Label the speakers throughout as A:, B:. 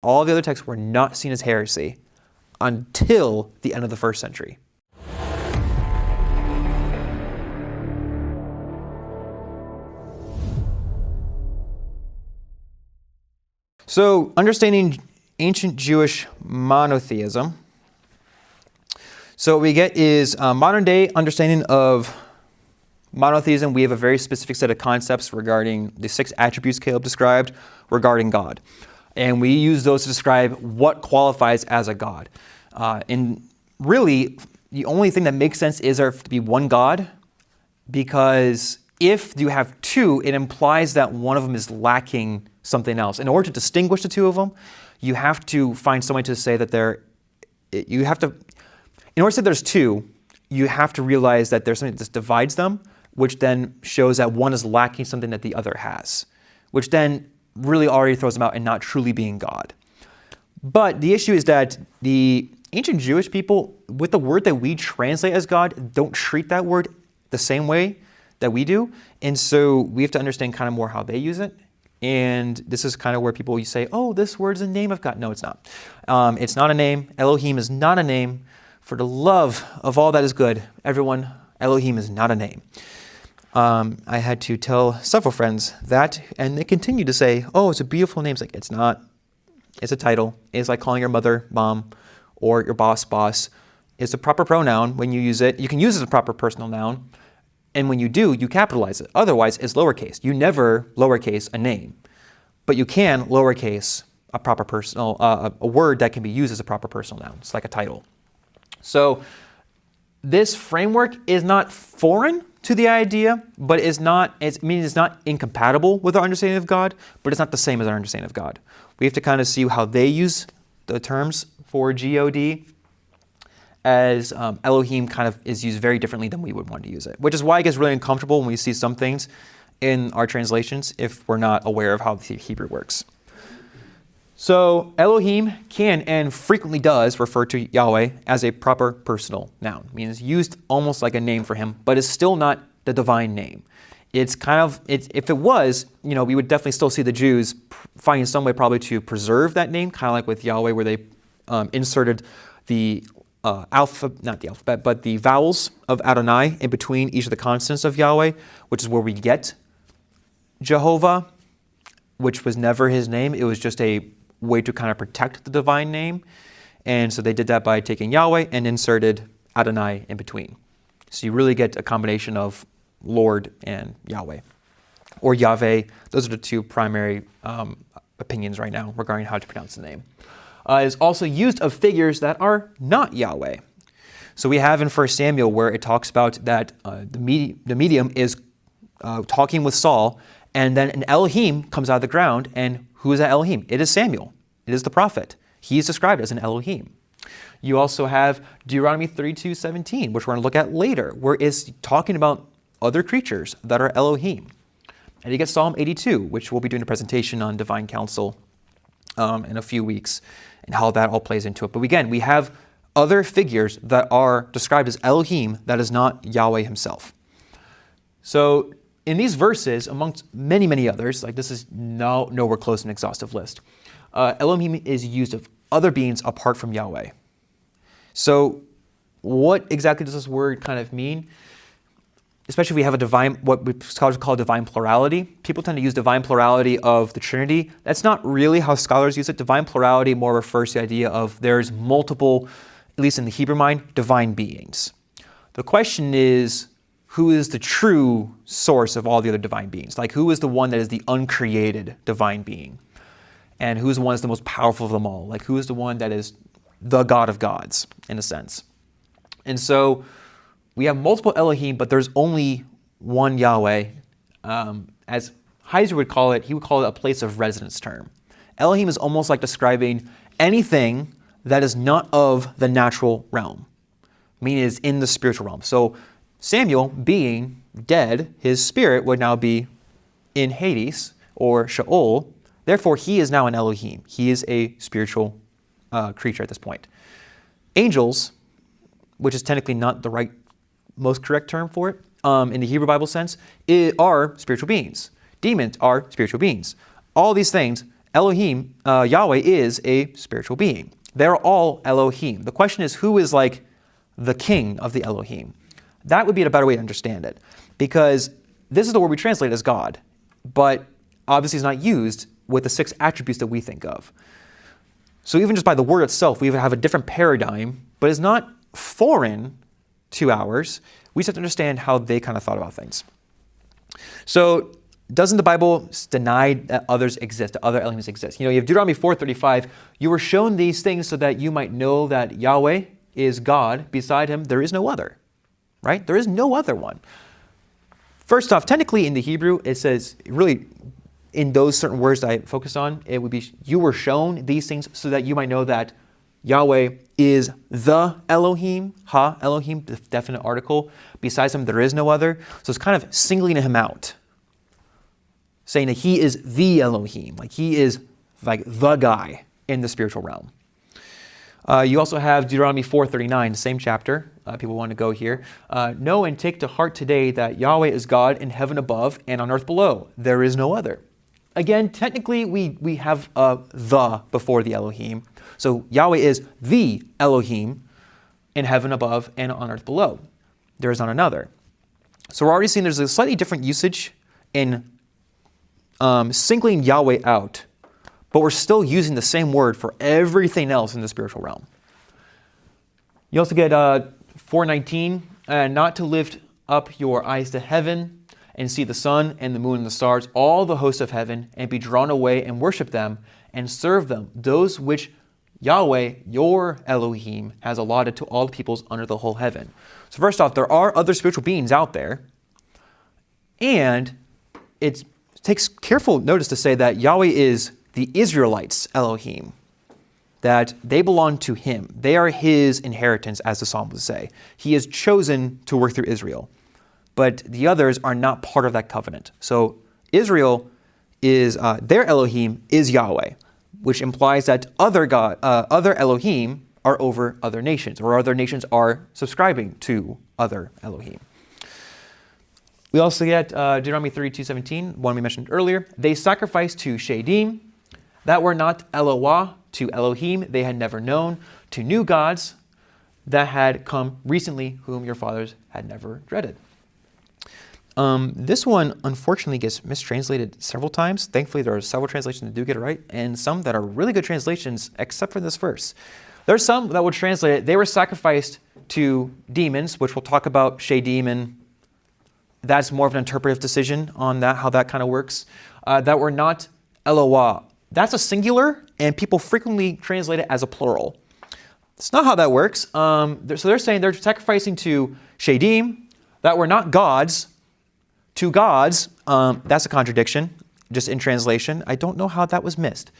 A: All the other texts were not seen as heresy until the end of the 1st century. So, understanding ancient Jewish monotheism. So what we get is modern day understanding of monotheism. We have a very specific set of concepts regarding the 6 attributes Caleb described regarding God. And we use those to describe what qualifies as a God. And really, the only thing that makes sense is there to be one God, because if you have 2, it implies that one of them is lacking something else. In order to distinguish the 2 of them, you have to find some way to say that in order to say there's 2, you have to realize that there's something that divides them, which then shows that one is lacking something that the other has, which then really already throws them out and not truly being God. But the issue is that the ancient Jewish people, with the word that we translate as God, don't treat that word the same way that we do. And so we have to understand kind of more how they use it. And this is kind of where people say, oh, this word is a name of God. No, it's not. It's not a name. Elohim is not a name. For the love of all that is good, everyone, Elohim is not a name. I had to tell several friends that, and they continue to say, oh, it's a beautiful name. It's like, it's not. It's a title. It's like calling your mother mom or your boss boss. It's a proper pronoun when you use it. You can use it as a proper personal noun. And when you do, you capitalize it. Otherwise, it's lowercase. You never lowercase a name. But you can lowercase a proper personal, a word that can be used as a proper personal noun. It's like a title. So this framework is not foreign to the idea, but it's not incompatible with our understanding of God, but it's not the same as our understanding of God. We have to kind of see how they use the terms for God, as Elohim kind of is used very differently than we would want to use it, which is why it gets really uncomfortable when we see some things in our translations if we're not aware of how the Hebrew works. So Elohim can and frequently does refer to Yahweh as a proper personal noun, meaning it's used almost like a name for him, but it's still not the divine name. It's kind of, if it was, we would definitely still see the Jews finding some way probably to preserve that name, kind of like with Yahweh, where they inserted the not the alphabet, but the vowels of Adonai in between each of the consonants of Yahweh, which is where we get Jehovah, which was never his name. It was just a way to kind of protect the divine name. And so they did that by taking Yahweh and inserted Adonai in between. So you really get a combination of Lord and Yahweh, or Yahweh. Those are the 2 primary opinions right now regarding how to pronounce the name. It is also used of figures that are not Yahweh. So we have in 1 Samuel where it talks about that the medium is talking with Saul, and then an Elohim comes out of the ground, and who is that Elohim? It is Samuel. It is the prophet. He is described as an Elohim. You also have Deuteronomy 32:17, which we're going to look at later, where it's talking about other creatures that are Elohim. And you get Psalm 82, which we'll be doing a presentation on divine counsel in a few weeks, and how that all plays into it. But again, we have other figures that are described as Elohim that is not Yahweh himself. So in these verses, amongst many, many others, like this is nowhere close to an exhaustive list, Elohim is used of other beings apart from Yahweh. So what exactly does this word kind of mean? Especially if we have a divine, what scholars call divine plurality. People tend to use divine plurality of the Trinity. That's not really how scholars use it. Divine plurality more refers to the idea of there's multiple, at least in the Hebrew mind, divine beings. The question is, who is the true source of all the other divine beings? Like, who is the one that is the uncreated divine being? And who is the one that's the most powerful of them all? Like, who is the one that is the God of gods, in a sense? And so we have multiple Elohim, but there's only one Yahweh. As Heiser would call it, he would call it a place of residence term. Elohim is almost like describing anything that is not of the natural realm, meaning is in the spiritual realm. So Samuel, being dead, his spirit would now be in Hades or Sheol. Therefore, he is now an Elohim. He is a spiritual creature at this point. Angels, which is technically not the most correct term for it in the Hebrew Bible sense, are spiritual beings. Demons are spiritual beings. All these things, Elohim, Yahweh is a spiritual being. They're all Elohim. The question is, who is like the king of the Elohim? That would be a better way to understand it, because this is the word we translate as God, but obviously it's not used with the 6 attributes that we think of. So even just by the word itself, we have a different paradigm, but it's not foreign to ours. We just have to understand how they kind of thought about things. So doesn't the Bible deny that others exist, that other Elohims exist? You have Deuteronomy 4:35, you were shown these things so that you might know that Yahweh is God. Beside him, there is no other, right? There is no other one. First off, technically in the Hebrew, it says, really, in those certain words that I focus on, it would be, you were shown these things so that you might know that Yahweh is the Elohim, Ha Elohim, the definite article. Besides him, there is no other. So it's kind of singling him out, saying that he is the Elohim, like he is like the guy in the spiritual realm. You also have Deuteronomy 4:39, the same chapter. People want to go here. Know and take to heart today that Yahweh is God in heaven above and on earth below. There is no other. Again, technically, we have the before the Elohim. So Yahweh is the Elohim in heaven above and on earth below. There is not another. So we're already seeing there's a slightly different usage in singling Yahweh out, but we're still using the same word for everything else in the spiritual realm. You also get 4:19, not to lift up your eyes to heaven and see the sun and the moon and the stars, all the hosts of heaven, and be drawn away and worship them and serve them, those which Yahweh, your Elohim, has allotted to all peoples under the whole heaven. So first off, there are other spiritual beings out there, and it takes careful notice to say that Yahweh is the Israelites' Elohim, that they belong to him. They are his inheritance, as the psalm would say. He has chosen to work through Israel, but the others are not part of that covenant. So Israel is, their Elohim is Yahweh, which implies that other Elohim are over other nations, or other nations are subscribing to other Elohim. We also get Deuteronomy 32:17, one we mentioned earlier. They sacrificed to Shadim, that were not Eloah, to Elohim they had never known, to new gods that had come recently, whom your fathers had never dreaded. This one, unfortunately, gets mistranslated several times. Thankfully, there are several translations that do get it right, and some that are really good translations, except for this verse. There are some that would translate it, they were sacrificed to demons, which we'll talk about Shadim, and that's more of an interpretive decision on that, how that kind of works, that were not Eloah. That's a singular, and people frequently translate it as a plural. That's not how that works. So they're saying they're sacrificing to Shadim, that were not gods, to gods. That's a contradiction, just in translation. I don't know how that was missed.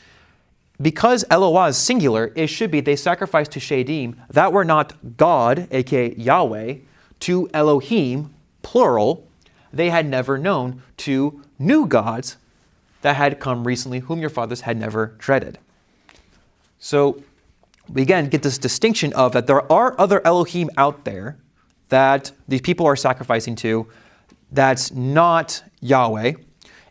A: Because Eloah is singular, it should be they sacrificed to Shadim, that were not God, aka Yahweh, to Elohim, plural, they had never known, to new gods that had come recently, whom your fathers had never dreaded. So we again get this distinction of that there are other Elohim out there that these people are sacrificing to, that's not Yahweh.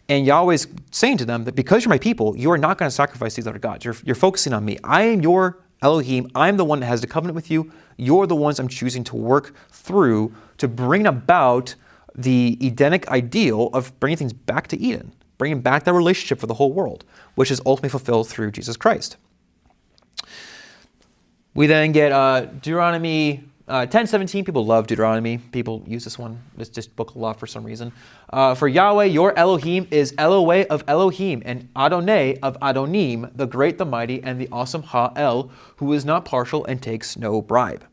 A: And Yahweh is saying to them that because you're my people, you are not going to sacrifice these other gods. You're focusing on me. I am your Elohim. I'm the one that has the covenant with you. You're the ones I'm choosing to work through to bring about the Edenic ideal of bringing things back to Eden, bringing back that relationship for the whole world, which is ultimately fulfilled through Jesus Christ. We then get Deuteronomy 10:17. People love Deuteronomy. People use this one, this book a lot for some reason. For Yahweh, your Elohim, is Eloah of Elohim and Adonai of Adonim, the great, the mighty, and the awesome Ha-El, who is not partial and takes no bribe.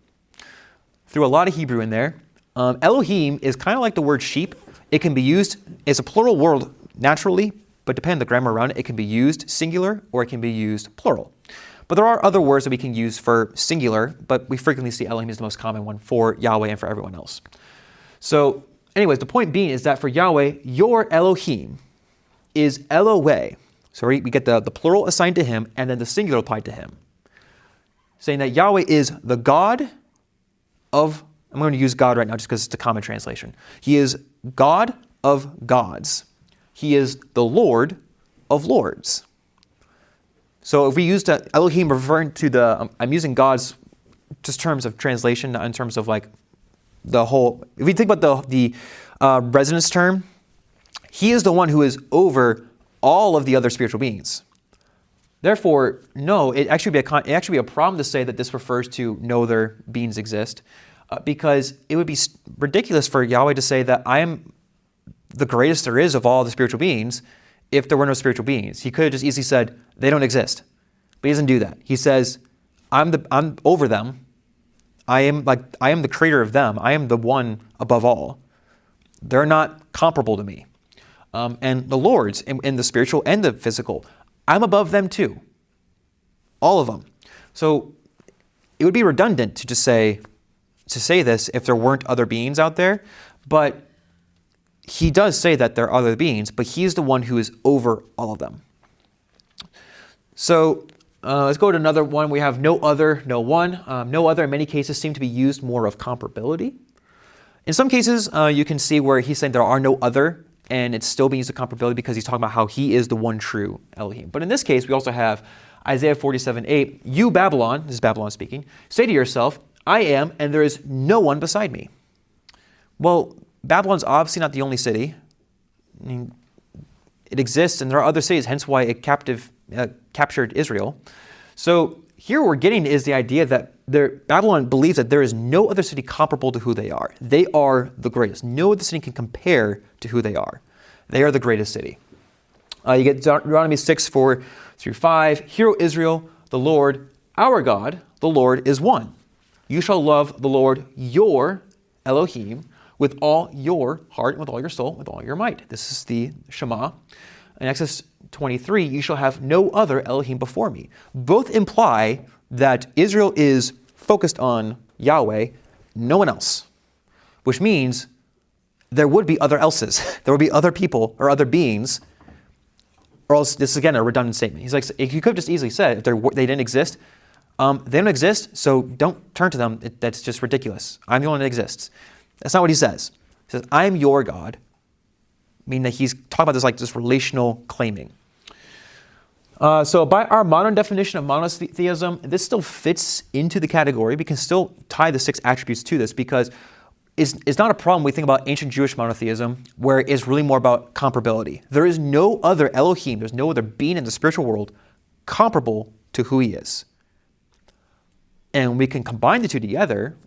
A: Threw a lot of Hebrew in there. Elohim is kind of like the word sheep. It can be used as a plural word naturally, but depending on the grammar around it, it can be used singular or it can be used plural. But there are other words that we can use for singular, but we frequently see Elohim is the most common one for Yahweh and for everyone else. So anyways, the point being is that for Yahweh, your Elohim is Eloah. So we get the plural assigned to him and then the singular applied to him. Saying that Yahweh is the God of, I'm going to use God right now just because it's a common translation. He is God of gods. He is the Lord of lords. So if we use the Elohim referring to the, I'm using God's just terms of translation, not in terms of like the whole, if we think about the resonance term, he is the one who is over all of the other spiritual beings. Therefore, no, it actually be a problem to say that this refers to no other beings exist, because it would be ridiculous for Yahweh to say that I am the greatest there is of all the spiritual beings if there were no spiritual beings. He could have just easily said, they don't exist. But he doesn't do that. He says, I'm over them. I am the creator of them. I am the one above all. They're not comparable to me. And the Lord's in the spiritual and the physical, I'm above them too. All of them. So it would be redundant to just say this if there weren't other beings out there. But he does say that there are other beings, but he is the one who is over all of them. So let's go to another one. We have no other, no one. No other in many cases seem to be used more of comparability. In some cases, you can see where he's saying there are no other, and it's still being used of comparability because he's talking about how he is the one true Elohim. But in this case, we also have Isaiah 47:8. You, Babylon, this is Babylon speaking, say to yourself, I am, and there is no one beside me. Well, Babylon's obviously not the only city. I mean, it exists, and there are other cities, hence why it captured Israel. So here we're getting is the idea that Babylon believes that there is no other city comparable to who they are. They are the greatest. No other city can compare to who they are. They are the greatest city. You get Deuteronomy 6:4-5. Hear, O Israel, the Lord, our God, the Lord is one. You shall love the Lord, your Elohim, with all your heart, and with all your soul, with all your might. This is the Shema. In Exodus 23, you shall have no other Elohim before me. Both imply that Israel is focused on Yahweh, no one else, which means there would be other else's. There would be other people or other beings, or else this is again a redundant statement. He's like, you could have just easily said if they didn't exist, they don't exist, so don't turn to them. That's just ridiculous. I'm the one that exists. That's not what he says. He says, I am your God, meaning that he's talking about this like this relational claiming. So by our modern definition of monotheism, this still fits into the category. We can still tie the 6 attributes to this because it's not a problem when we think about ancient Jewish monotheism, where it's really more about comparability. There is no other Elohim, there's no other being in the spiritual world comparable to who he is. And we can combine the two together.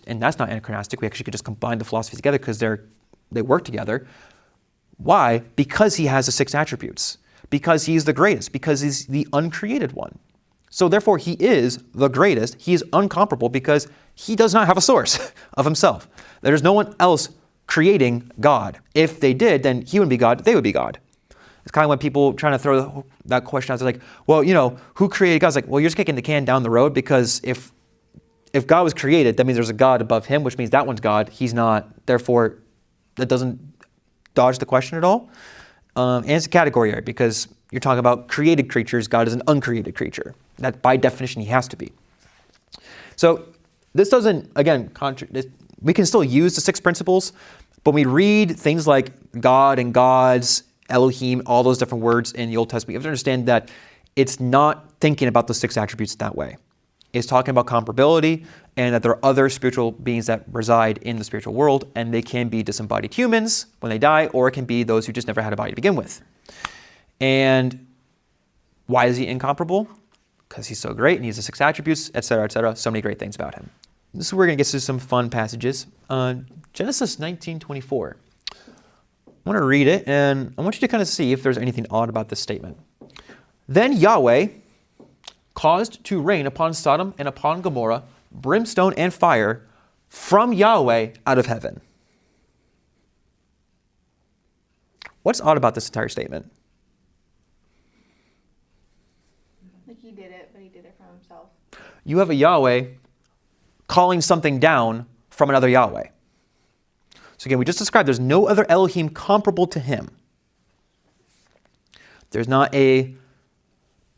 A: And that's not anachronistic. We actually could just combine the philosophies together because they work together. Why? Because he has the 6 attributes. Because he is the greatest. Because he's the uncreated one. So therefore, he is the greatest. He is uncomparable because he does not have a source of himself. There's no one else creating God. If they did, then he wouldn't be God. They would be God. It's kind of when people trying to throw that question out. They're like, well, who created God? It's like, well, you're just kicking the can down the road because if God was created, that means there's a God above him, which means that one's God. He's not. Therefore, that doesn't dodge the question at all. And it's a category error because you're talking about created creatures. God is an uncreated creature. That by definition, he has to be. So this doesn't, again, we can still use the 6 principles, but when we read things like God and gods, Elohim, all those different words in the Old Testament, you have to understand that it's not thinking about the 6 attributes that way. It's talking about comparability and that there are other spiritual beings that reside in the spiritual world, and they can be disembodied humans when they die, or it can be those who just never had a body to begin with. And why is he incomparable? Because he's so great and he has the 6 attributes, etc., etc. So many great things about him. This is where we're going to get to some fun passages. Genesis 19:24. I want to read it, and I want you to kind of see if there's anything odd about this statement. Then Yahweh caused to rain upon Sodom and upon Gomorrah brimstone and fire from Yahweh out of heaven. What's odd about this entire statement?
B: Like he did it, but he did it from himself.
A: You have a Yahweh calling something down from another Yahweh. So again, we just described there's no other Elohim comparable to him. There's not a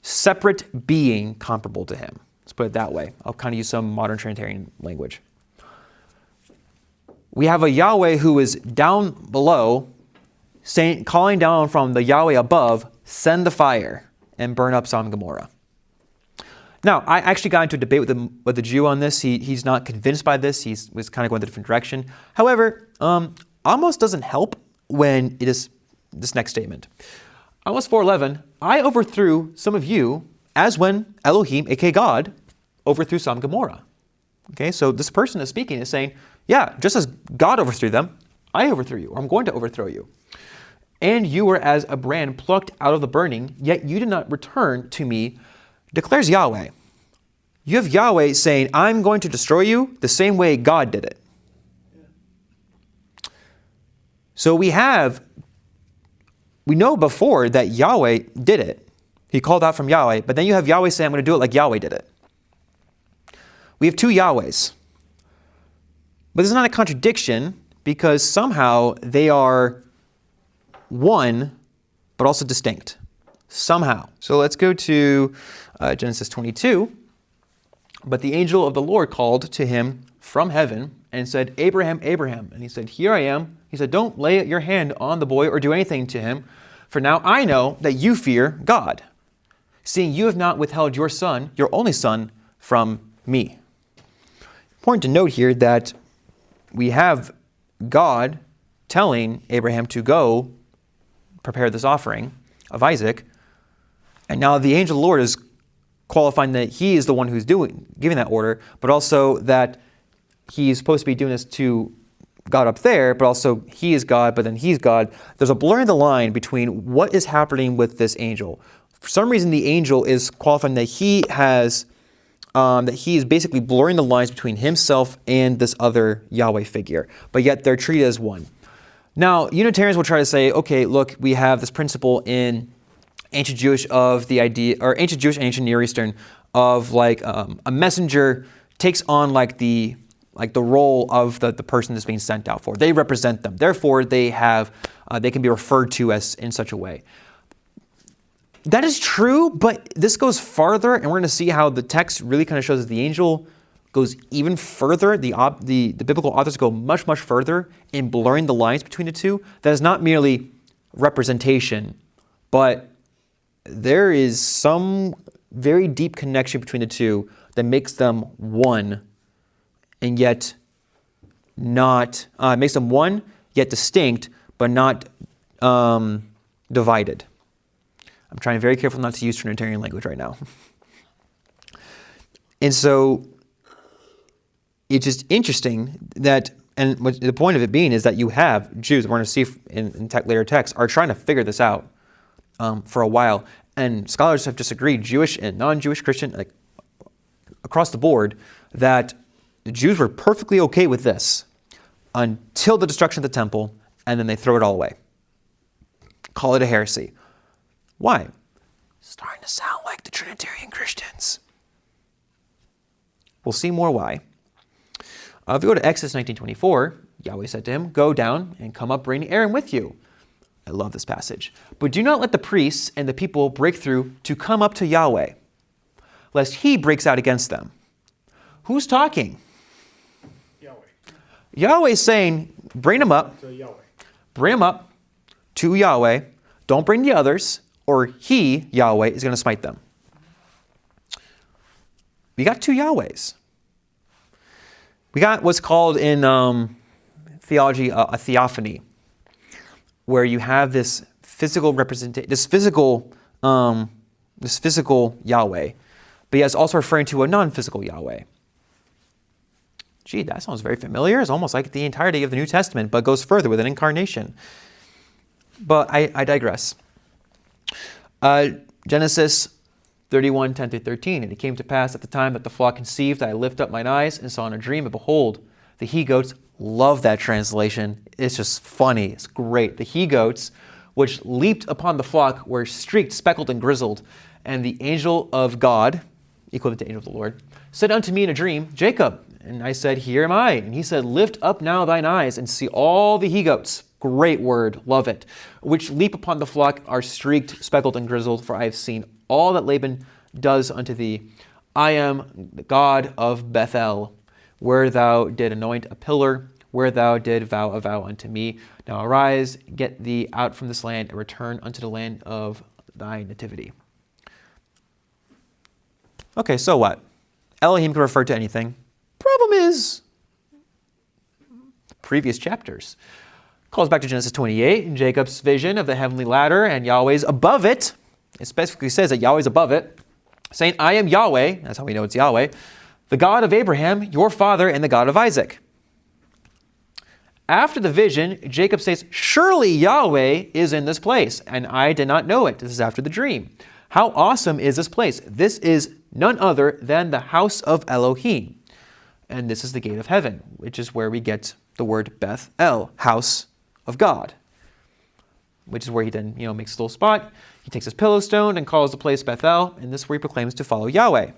A: separate being comparable to him. Let's put it that way. I'll kind of use some modern Trinitarian language. We have a Yahweh who is down below, calling down from the Yahweh above, send the fire and burn up Sodom and Gomorrah. Now, I actually got into a debate with the Jew on this. He's not convinced by this. He was kind of going a different direction. However, almost doesn't help when it is this next statement. Amos 4:11, I overthrew some of you as when Elohim, aka God, overthrew Sodom and Gomorrah. Okay, so this person is speaking is saying, yeah, just as God overthrew them, I overthrew you, or I'm going to overthrow you. And you were as a brand plucked out of the burning, yet you did not return to me, declares Yahweh. You have Yahweh saying, I'm going to destroy you the same way God did it. So we know before that Yahweh did it. He called out from Yahweh, but then you have Yahweh saying, I'm going to do it like Yahweh did it. We have two Yahwehs. But this is not a contradiction because somehow they are one, but also distinct. Somehow. So let's go to Genesis 22. But the angel of the Lord called to him from heaven and said, Abraham, Abraham. And he said, here I am. He said, don't lay your hand on the boy or do anything to him, for now I know that you fear God, seeing you have not withheld your son, your only son, from me. Important to note here that we have God telling Abraham to go prepare this offering of Isaac, and now the angel of the Lord is qualifying that he is the one who's giving that order, but also that he's supposed to be doing this to God up there, but also he is God, but then he's God. There's a blurring the line between what is happening with this angel. For some reason, the angel is qualifying that he is basically blurring the lines between himself and this other Yahweh figure, but yet they're treated as one. Now, Unitarians will try to say, okay, look, we have this principle in ancient Jewish and ancient Near Eastern of like a messenger takes on like the role of the person that's being sent out for. They represent them. Therefore, they can be referred to as in such a way. That is true, but this goes farther, and we're going to see how the text really kind of shows that the angel goes even further. The biblical authors go much, much further in blurring the lines between the two. That is not merely representation, but there is some very deep connection between the two that makes them one, and yet not makes them one yet distinct, but not divided. I'm trying very careful not to use Trinitarian language right now. And so it's just interesting that, and the point of it being is that you have Jews, we're going to see in later texts, are trying to figure this out for a while. And scholars have disagreed, Jewish and non-Jewish Christian, like across the board, that the Jews were perfectly okay with this until the destruction of the temple, and then they throw it all away. Call it a heresy. Why? It's starting to sound like the Trinitarian Christians. We'll see more why. If you go to Exodus 19:24, Yahweh said to him, go down and come up bringing Aaron with you. I love this passage. But do not let the priests and the people break through to come up to Yahweh, lest he breaks out against them. Who's talking?
C: Yahweh.
A: Yahweh's saying, bring them up.
C: So Yahweh.
A: Bring them up to Yahweh. Don't bring the others, or he, Yahweh, is going to smite them. We got two Yahwehs. We got what's called in theology a theophany, where you have this physical representation, this physical Yahweh, but yet it's also referring to a non-physical Yahweh. Gee, that sounds very familiar. It's almost like the entirety of the New Testament, but goes further with an incarnation. But I digress. Genesis 31, 10 through 13. And it came to pass at the time that the flock conceived, I lift up mine eyes and saw in a dream, and behold, the he-goats. Love that translation. It's just funny. It's great. The he-goats, which leaped upon the flock, were streaked, speckled, and grizzled. And the angel of God, equivalent to angel of the Lord, said unto me in a dream, Jacob. And I said, here am I. And he said, lift up now thine eyes and see all the he-goats. Great word. Love it. Which leap upon the flock are streaked, speckled, and grizzled, for I have seen all that Laban does unto thee. I am the God of Bethel, where thou did anoint a pillar, where thou did vow a vow unto me. Now arise, get thee out from this land, and return unto the land of thy nativity. Okay, so what? Elohim can refer to anything. Problem is, previous chapters. Calls back to Genesis 28 and Jacob's vision of the heavenly ladder and Yahweh's above it. It specifically says that Yahweh's above it, saying, I am Yahweh, that's how we know it's Yahweh, the God of Abraham, your father, and the God of Isaac. After the vision, Jacob says, surely Yahweh is in this place, and I did not know it. This is after the dream. How awesome is this place? This is none other than the house of Elohim. And this is the gate of heaven, which is where we get the word Beth El, house of God, which is where he then makes a little spot. He takes his pillow stone and calls the place Bethel, and this is where he proclaims to follow Yahweh.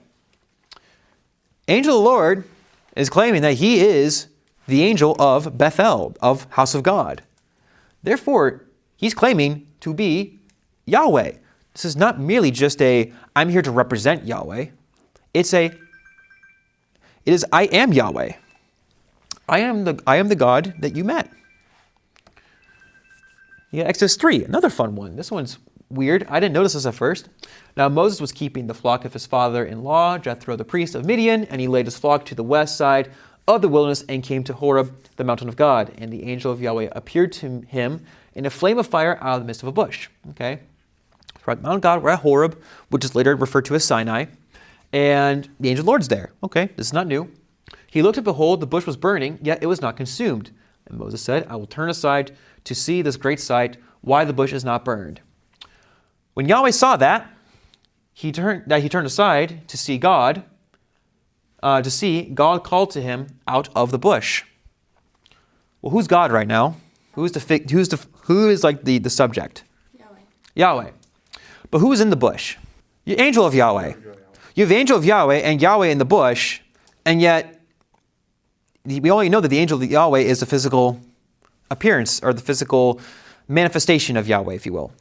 A: Angel of the Lord is claiming that he is the angel of Bethel, of house of God. Therefore, he's claiming to be Yahweh. This is not merely just I'm here to represent Yahweh. It is I am Yahweh. I am the God that you met. Yeah, Exodus 3, another fun one. This one's weird. I didn't notice this at first. Now Moses was keeping the flock of his father-in-law, Jethro the priest of Midian, and he laid his flock to the west side of the wilderness and came to Horeb, the mountain of God. And the angel of Yahweh appeared to him in a flame of fire out of the midst of a bush. Okay? So we're at the mountain of God, we're at Horeb, which is later referred to as Sinai. And the angel of the Lord's there. Okay, this is not new. He looked and behold, the bush was burning, yet it was not consumed. And Moses said, I will turn aside to see this great sight, why the bush is not burned. When Yahweh saw that, he turned aside to see God. God called to him out of the bush. Well, who's God right now? Who is like the subject? Yahweh. But who is in the bush? The angel of Yahweh. You have the angel of Yahweh and Yahweh in the bush, and yet we only know that the angel of Yahweh is the physical appearance or the physical manifestation of Yahweh, if you will.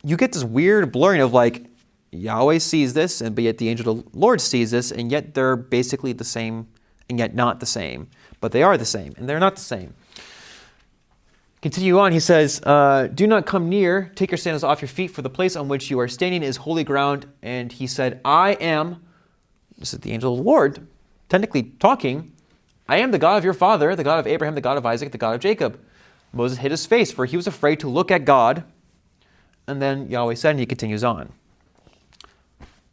A: You get this weird blurring of Yahweh sees this, but yet the angel of the Lord sees this, and yet they're basically the same, and yet not the same. But they are the same, and they're not the same. Continue on, he says, do not come near, take your sandals off your feet, for the place on which you are standing is holy ground. And he said, I am, this is the angel of the Lord, technically talking, I am the God of your father, the God of Abraham, the God of Isaac, the God of Jacob. Moses hid his face, for he was afraid to look at God. And then Yahweh said, and he continues on.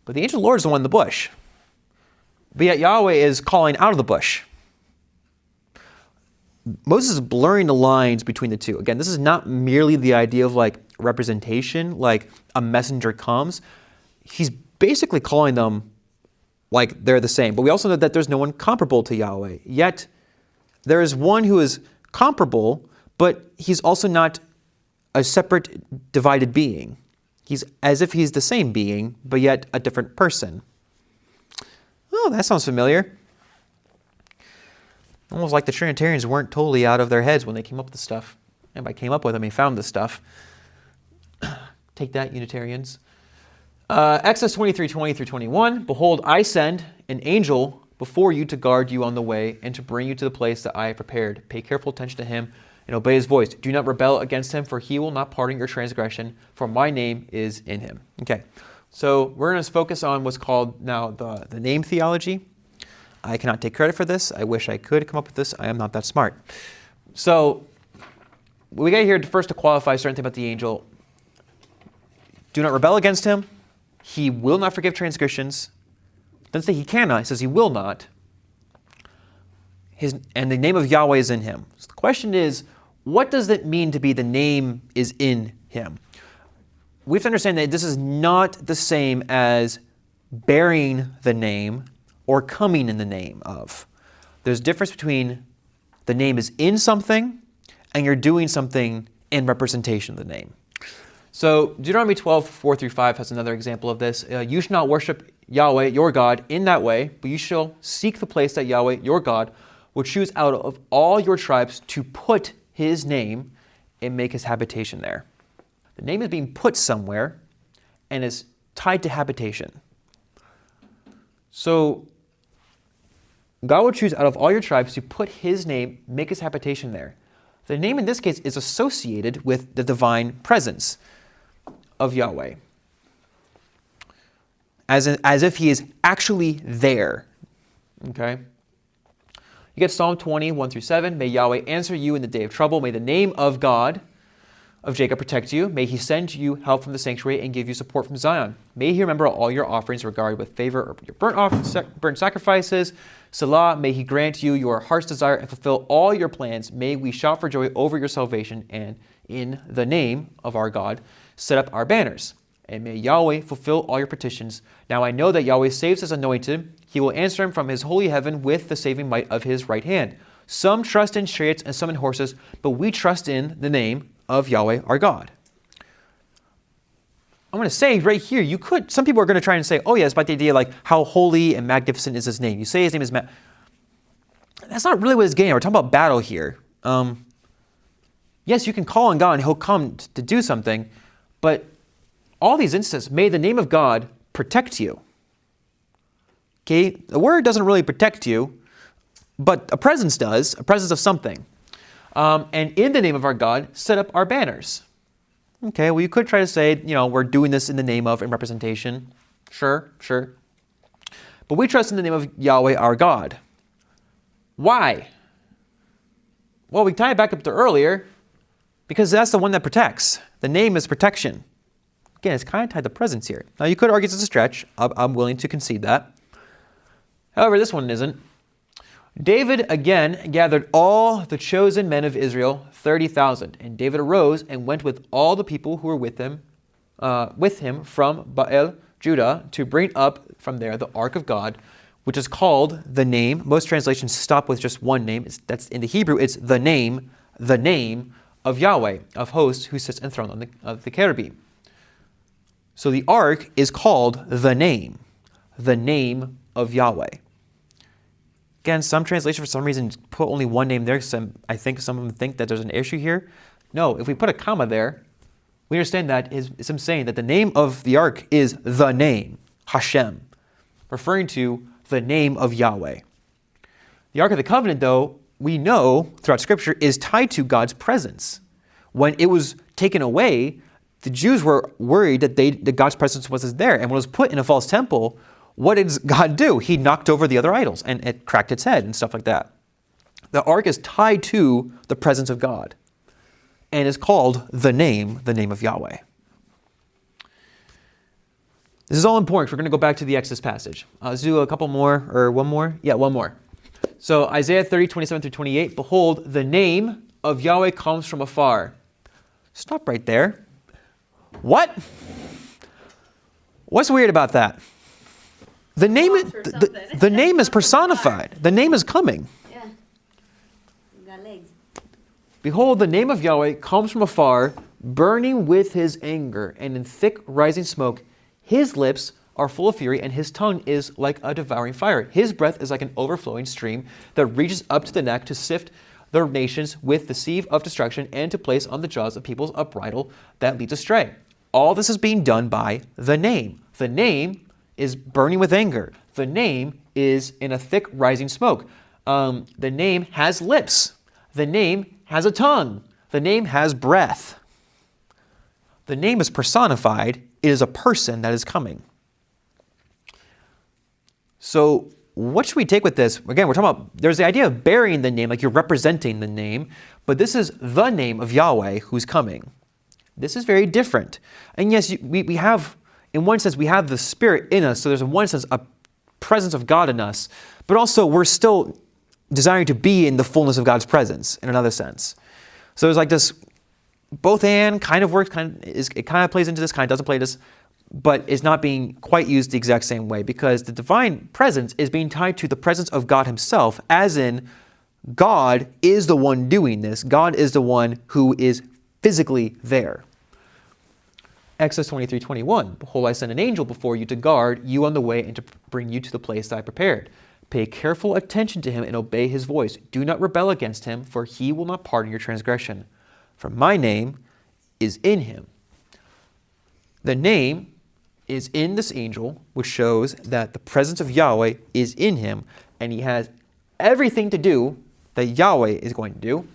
A: But the angel of the Lord is the one in the bush. But yet Yahweh is calling out of the bush. Moses is blurring the lines between the two. Again, this is not merely the idea of representation, like a messenger comes. He's basically calling them like they're the same. But we also know that there's no one comparable to Yahweh. Yet there is one who is comparable, but he's also not a separate, divided being. He's as if he's the same being, but yet a different person. Oh, that sounds familiar. Almost like the Trinitarians weren't totally out of their heads when they came up with this stuff. And by came up with them, they found this stuff. Take that, Unitarians. Exodus 23:20 through 21. Behold, I send an angel before you to guard you on the way and to bring you to the place that I have prepared. Pay careful attention to him and obey his voice. Do not rebel against him, for he will not pardon your transgression, for my name is in him. Okay, so we're going to focus on what's called now the name theology. I cannot take credit for this. I wish I could come up with this. I am not that smart. So we got here first to qualify certain things about the angel. Do not rebel against him. He will not forgive transgressions. Doesn't say he cannot. He says he will not. And the name of Yahweh is in him. So the question is, what does it mean to be the name is in him? We have to understand that this is not the same as bearing the name or coming in the name of. There's a difference between the name is in something and you're doing something in representation of the name. So Deuteronomy 12:4 through 5 has another example of this. You shall not worship Yahweh, your God, in that way, but you shall seek the place that Yahweh, your God, will choose out of all your tribes to put his name and make his habitation there. The name is being put somewhere and is tied to habitation. So God will choose out of all your tribes to put his name, make his habitation there. The name in this case is associated with the divine presence of Yahweh. as if he is actually there. Okay? You get Psalm 20, 1 through 7. May Yahweh answer you in the day of trouble. May the name of God of Jacob protect you. May he send you help from the sanctuary and give you support from Zion. May he remember all your offerings, regard with favor or your burnt sacrifices. Selah, may he grant you your heart's desire and fulfill all your plans. May we shout for joy over your salvation, and in the name of our God, set up our banners. And may Yahweh fulfill all your petitions. Now I know that Yahweh saves his anointed. He will answer him from his holy heaven with the saving might of his right hand. Some trust in chariots and some in horses, but we trust in the name of Yahweh our God. I'm going to say right here, some people are going to try and say, oh yes, about the idea like how holy and magnificent is his name. You say his name is that's not really what it's getting at. We're talking about battle here. Yes, you can call on God and he'll come to do something, but all these instances, may the name of God protect you. Okay, the word doesn't really protect you, but a presence does, a presence of something. And in the name of our God, set up our banners. Okay, well, you could try to say, we're doing this in the name of, in representation. Sure. But we trust in the name of Yahweh our God. Why? Well, we tie it back up to earlier, because that's the one that protects. The name is protection. Again, it's kind of tied to presence here. Now, you could argue it's a stretch. I'm willing to concede that. However, this one isn't. David again gathered all the chosen men of Israel, 30,000. And David arose and went with all the people who were with him from Baal, Judah, to bring up from there the ark of God, which is called the name. Most translations stop with just one name. That's in the Hebrew, it's the name of Yahweh, of hosts, who sits enthroned on the cherubim. So the ark is called the name of Yahweh. Again, some translations for some reason put only one name there. I think some of them think that there's an issue here. No, if we put a comma there, we understand that is him saying that the name of the ark is the name, Hashem, referring to the name of Yahweh. The Ark of the Covenant, though, we know throughout Scripture, is tied to God's presence. When it was taken away, the Jews were worried that God's presence wasn't there. And when it was put in a false temple, what did God do? He knocked over the other idols and it cracked its head and stuff like that. The ark is tied to the presence of God and is called the name of Yahweh. This is all important. We're going to go back to the Exodus passage. Let's do a couple more, or one more. Yeah, one more. So Isaiah 30, 27 through 28. Behold, the name of Yahweh comes from afar. Stop right there. What? What's weird about that? The name is personified. The name is coming.
C: Yeah. You got legs.
A: Behold, the name of Yahweh comes from afar, burning with his anger, and in thick rising smoke. His lips are full of fury, and his tongue is like a devouring fire. His breath is like an overflowing stream that reaches up to the neck to sift the nations with the sieve of destruction and to place on the jaws of peoples a bridle that leads astray. All this is being done by the name. The name is burning with anger. The name is in a thick rising smoke. The name has lips. The name has a tongue. The name has breath. The name is personified. It is a person that is coming. So what should we take with this? Again, we're talking about, there's the idea of bearing the name, like you're representing the name, but this is the name of Yahweh who's coming. This is very different. And yes, we have, in one sense, we have the Spirit in us, so there's in one sense a presence of God in us, but also we're still desiring to be in the fullness of God's presence in another sense. So there's like this both and kind of works, it kind of plays into this, kind of doesn't play this, but it's not being quite used the exact same way, because the divine presence is being tied to the presence of God himself, as in God is the one doing this. God is the one who is physically there. Exodus 23:21. Behold, I send an angel before you to guard you on the way and to bring you to the place that I prepared. Pay careful attention to him and obey his voice. Do not rebel against him, for he will not pardon your transgression. For my name is in him. The name is in this angel, which shows that the presence of Yahweh is in him, and he has everything to do that Yahweh is going to do.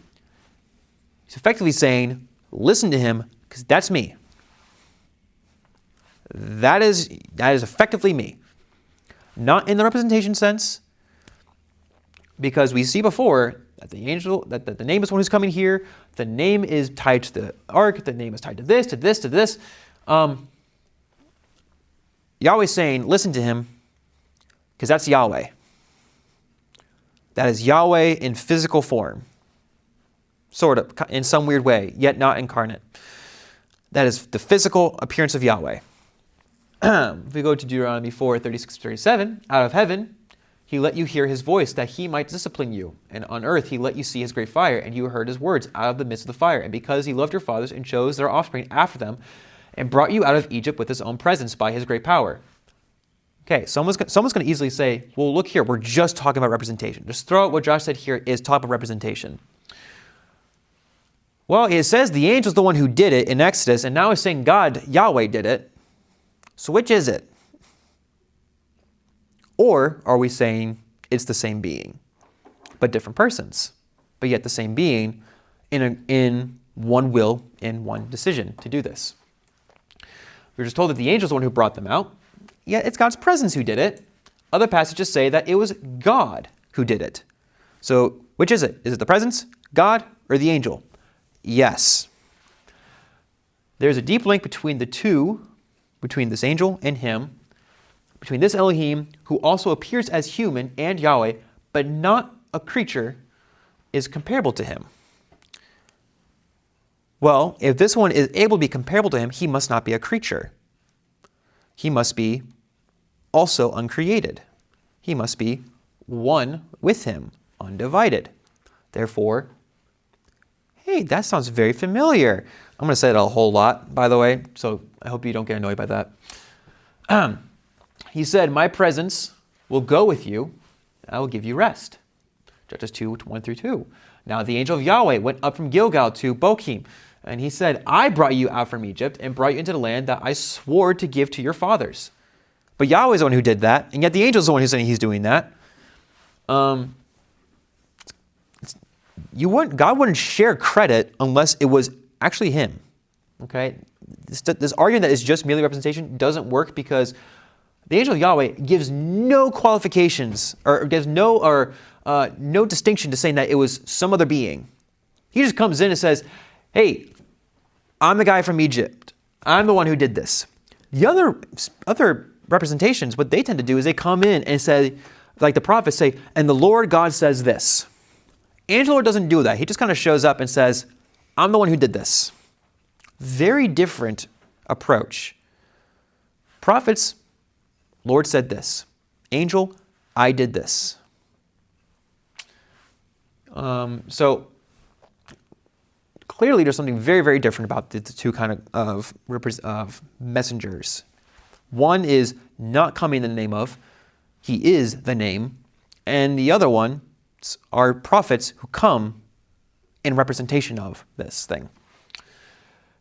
A: He's effectively saying, listen to him, because that's me. that is effectively me. Not in the representation sense, because we see before that the angel, that the name is one who's coming here. The name is tied to the ark. The name is tied to this, to this, to this. Yahweh's saying, listen to him, because that's Yahweh. That is Yahweh in physical form. Sort of, in some weird way, yet not incarnate. That is the physical appearance of Yahweh. If we go to Deuteronomy 4, 36, 37, out of heaven, he let you hear his voice, that he might discipline you. And on earth he let you see his great fire, and you heard his words out of the midst of the fire. And because he loved your fathers and chose their offspring after them, and brought you out of Egypt with his own presence by his great power. Okay, someone's going to easily say, well, look here, we're just talking about representation. Just throw out what Josh said here is talk about representation. Well, it says the angel's the one who did it in Exodus, and now it's saying God, Yahweh, did it. So which is it? Or are we saying it's the same being, but different persons, but yet the same being in one will, in one decision to do this? We're just told that the angel's the one who brought them out, yet it's God's presence who did it. Other passages say that it was God who did it. So which is it? Is it the presence, God, or the angel? Yes. There's a deep link between the two, between this angel and him, between this Elohim, who also appears as human and Yahweh, but not a creature, is comparable to him. Well, if this one is able to be comparable to him, he must not be a creature. He must be also uncreated. He must be one with him, undivided. Therefore, hey, that sounds very familiar. I'm going to say it a whole lot, by the way, so I hope you don't get annoyed by that. He said, my presence will go with you, and I will give you rest. Judges 2, 1 through 2. Now the angel of Yahweh went up from Gilgal to Bochim, and he said, I brought you out from Egypt and brought you into the land that I swore to give to your fathers. But Yahweh is the one who did that, and yet the angel is the one who's saying he's doing that. God wouldn't share credit unless it was actually him. Okay? This argument that it's just merely representation doesn't work, because the angel of Yahweh gives no qualifications or gives no distinction to saying that it was some other being. He just comes in and says, hey, I'm the guy from Egypt. I'm the one who did this. The other representations, what they tend to do is they come in and say, like the prophets say, and the Lord God says this. Angel doesn't do that. He just kind of shows up and says, I'm the one who did this. Very different approach. Prophets, Lord said this. Angel, I did this. So clearly there's something very, very different about the two kind of messengers. One is not coming in the name of, he is the name, and the other one are prophets who come in representation of this thing.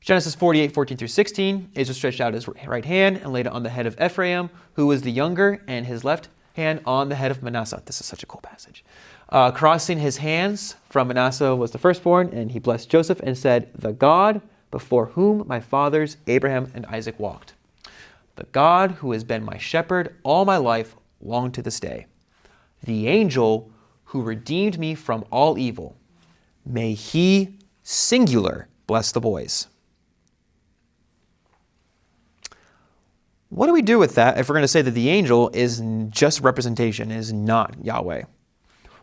A: Genesis 48, 14 through 16, Israel stretched out his right hand and laid it on the head of Ephraim, who was the younger, and his left hand on the head of Manasseh. This is such a cool passage. Crossing his hands from Manasseh was the firstborn, and he blessed Joseph and said, the God before whom my fathers Abraham and Isaac walked, the God who has been my shepherd all my life, long to this day, the angel who redeemed me from all evil, may he, singular, bless the boys. What do we do with that if we're going to say that the angel is just representation, is not Yahweh?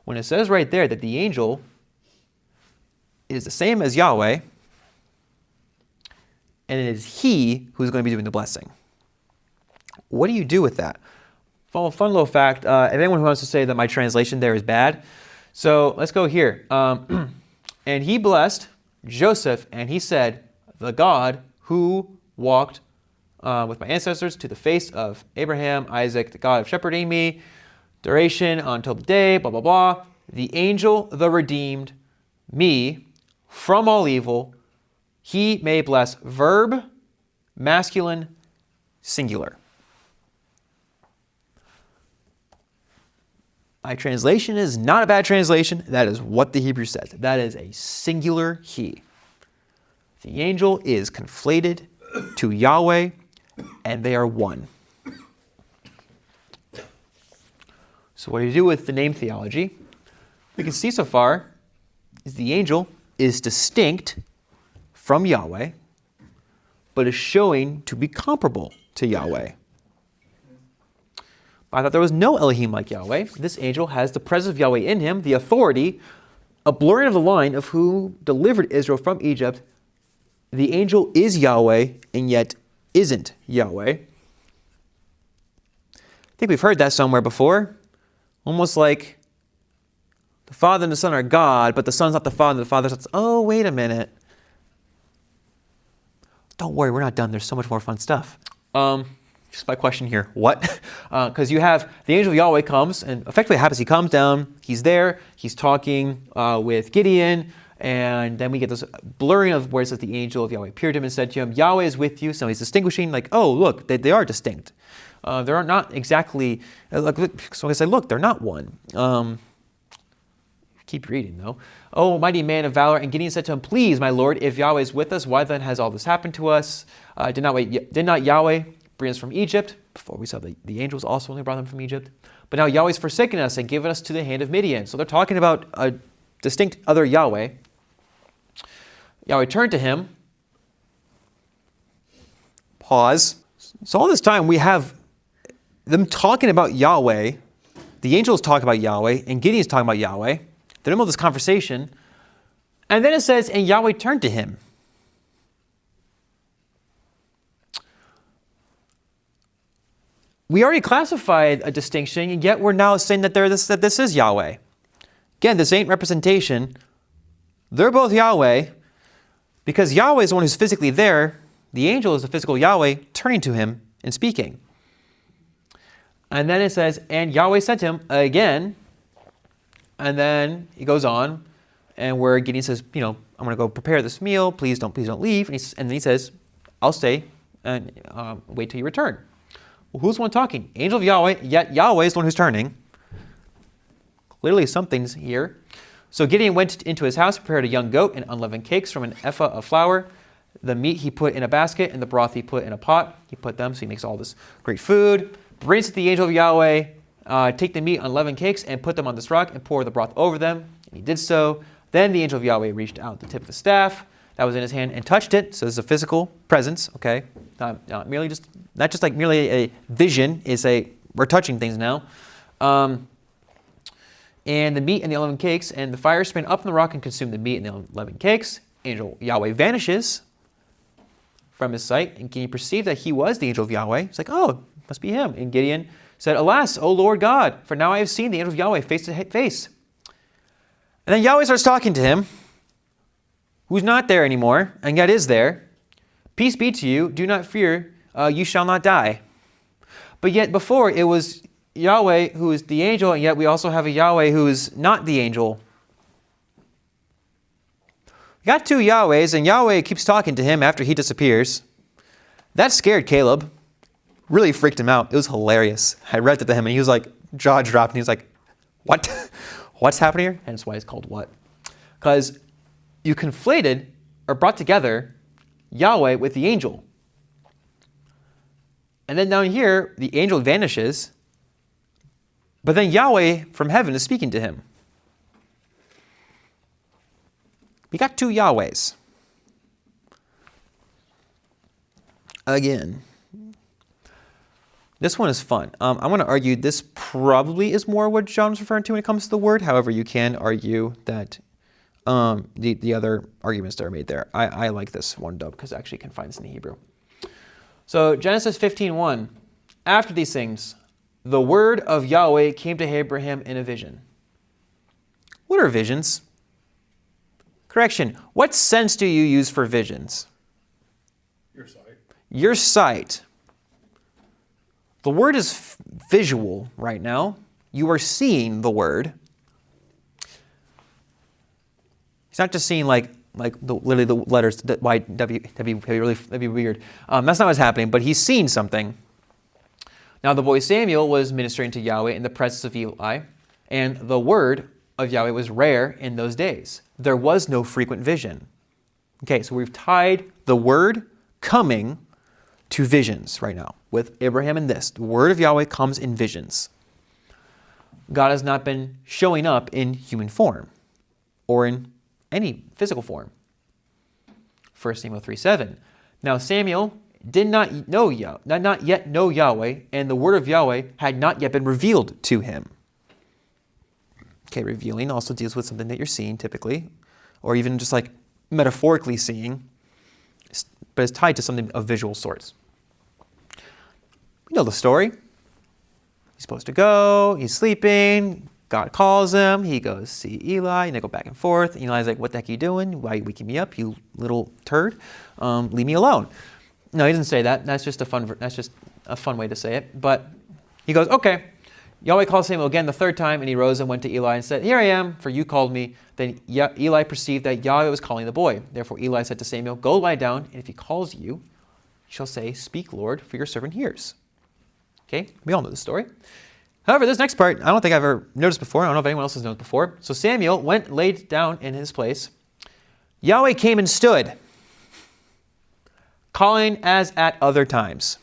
A: When it says right there that the angel is the same as Yahweh, and it is he who's going to be doing the blessing. What do you do with that? Well, fun little fact, if anyone who wants to say that my translation there is bad, so let's go here. And he blessed Joseph, and he said, the God who walked with my ancestors to the face of Abraham, Isaac, the God of shepherding me, duration until the day, blah, blah, blah. The angel, the redeemed, me from all evil, he may bless, verb, masculine, singular. My translation is not a bad translation. That is what the Hebrew says. That is a singular he. The angel is conflated to Yahweh, and they are one. So what do you do with the name theology? We can see so far is the angel is distinct from Yahweh, but is showing to be comparable to Yahweh. I thought there was no Elohim like Yahweh. This angel has the presence of Yahweh in him, the authority, a blurring of the line of who delivered Israel from Egypt. The angel is Yahweh and yet isn't Yahweh. I think we've heard that somewhere before. Almost like the Father and the Son are God, but the Son's not the Father, and the Father's not... Oh, wait a minute. Don't worry, we're not done. There's so much more fun stuff. Just my question here. What? Because you have the angel of Yahweh comes, and effectively what happens, he comes down, he's there, he's talking with Gideon, and then we get this blurring of where it says the angel of Yahweh appeared to him and said to him, Yahweh is with you. So he's distinguishing, like, oh, look, they are distinct. They're not exactly, so I say, look, they're not one. Keep reading, though. Oh, mighty man of valor. And Gideon said to him, please, my Lord, if Yahweh is with us, why then has all this happened to us? Did not Yahweh bring us from Egypt? Before we saw the angels also only brought them from Egypt. But now Yahweh's forsaken us and given us to the hand of Midian. So they're talking about a distinct other Yahweh. Yahweh turned to him. Pause. So all this time we have them talking about Yahweh. The angels talk about Yahweh, and Gideon's talking about Yahweh. They're in the middle of this conversation. And then it says, and Yahweh turned to him. We already classified a distinction, and yet we're now saying that this is Yahweh. Again, this ain't representation. They're both Yahweh, because Yahweh is the one who's physically there. The angel is the physical Yahweh turning to him and speaking. And then it says, and Yahweh sent him again. And then he goes on, and where Gideon says, I'm going to go prepare this meal. Please don't leave. And then he says, I'll stay and wait till you return. Well, who's the one talking? Angel of Yahweh, yet Yahweh is the one who's turning. Clearly something's here. So Gideon went into his house, prepared a young goat and unleavened cakes from an ephah of flour. The meat he put in a basket, and the broth he put in a pot. He put them, so he makes all this great food. Brings to the angel of Yahweh, take the meat, unleavened cakes, and put them on this rock, and pour the broth over them. And he did so. Then the angel of Yahweh reached out the tip of the staff that was in his hand and touched it. So this is a physical presence, okay? Not just like merely a vision. We're touching things now. And the meat and the unleavened cakes, and the fire sprang up from the rock and consumed the meat and the unleavened cakes. Angel Yahweh vanishes from his sight, and Gideon perceived that he was the angel of Yahweh. He's like, oh, must be him. And Gideon said, alas, O Lord God, for now I have seen the angel of Yahweh face to face. And then Yahweh starts talking to him, who's not there anymore, and yet is there. Peace be to you, do not fear, you shall not die. But yet before it was Yahweh who is the angel, and yet we also have a Yahweh who is not the angel. We got two Yahwehs, and Yahweh keeps talking to him after he disappears. That scared Caleb. Really freaked him out. It was hilarious. I read it to him, and he was like, jaw dropped, and he was like, what? What's happening here? Hence why it's called what. Because you conflated or brought together Yahweh with the angel. And then down here, the angel vanishes, but then Yahweh from heaven is speaking to him. We got two Yahwehs. Again. This one is fun. I'm going to argue this probably is more what John was referring to when it comes to the word. However, you can argue that the other arguments that are made there. I like this one, though, because it actually confines in the Hebrew. So Genesis 15:1. After these things, the word of Yahweh came to Abraham in a vision. What are visions? Correction. What sense do you use for visions?
D: Your sight.
A: Your sight. The word is visual right now. You are seeing the word. He's not just seeing literally the letters Y, W. That'd be weird. That's not what's happening, but he's seeing something. Now the boy Samuel was ministering to Yahweh in the presence of Eli, and the word of Yahweh was rare in those days. There was no frequent vision. Okay, so we've tied the word coming to visions right now. With Abraham and this, the word of Yahweh comes in visions. God has not been showing up in human form or in any physical form. 1 Samuel 3:7. Now Samuel did not yet know Yahweh, and the word of Yahweh had not yet been revealed to him. Okay, revealing also deals with something that you're seeing typically, or even just like metaphorically seeing, but it's tied to something of visual sorts. You know the story. He's supposed to go, he's sleeping, God calls him, he goes see Eli, and they go back and forth. Eli's like, what the heck are you doing? Why are you waking me up, you little turd? Leave me alone. No, he doesn't say that. That's just a fun way to say it. But he goes, okay. Yahweh calls Samuel again the third time, and he rose and went to Eli and said, here I am, for you called me. Then Eli perceived that Yahweh was calling the boy. Therefore Eli said to Samuel, go lie down, and if he calls you, you shall say, speak, Lord, for your servant hears. Okay, we all know the story. However, this next part, I don't think I've ever noticed before. I don't know if anyone else has noticed before. So Samuel went, laid down in his place. Yahweh came and stood, calling as at other times.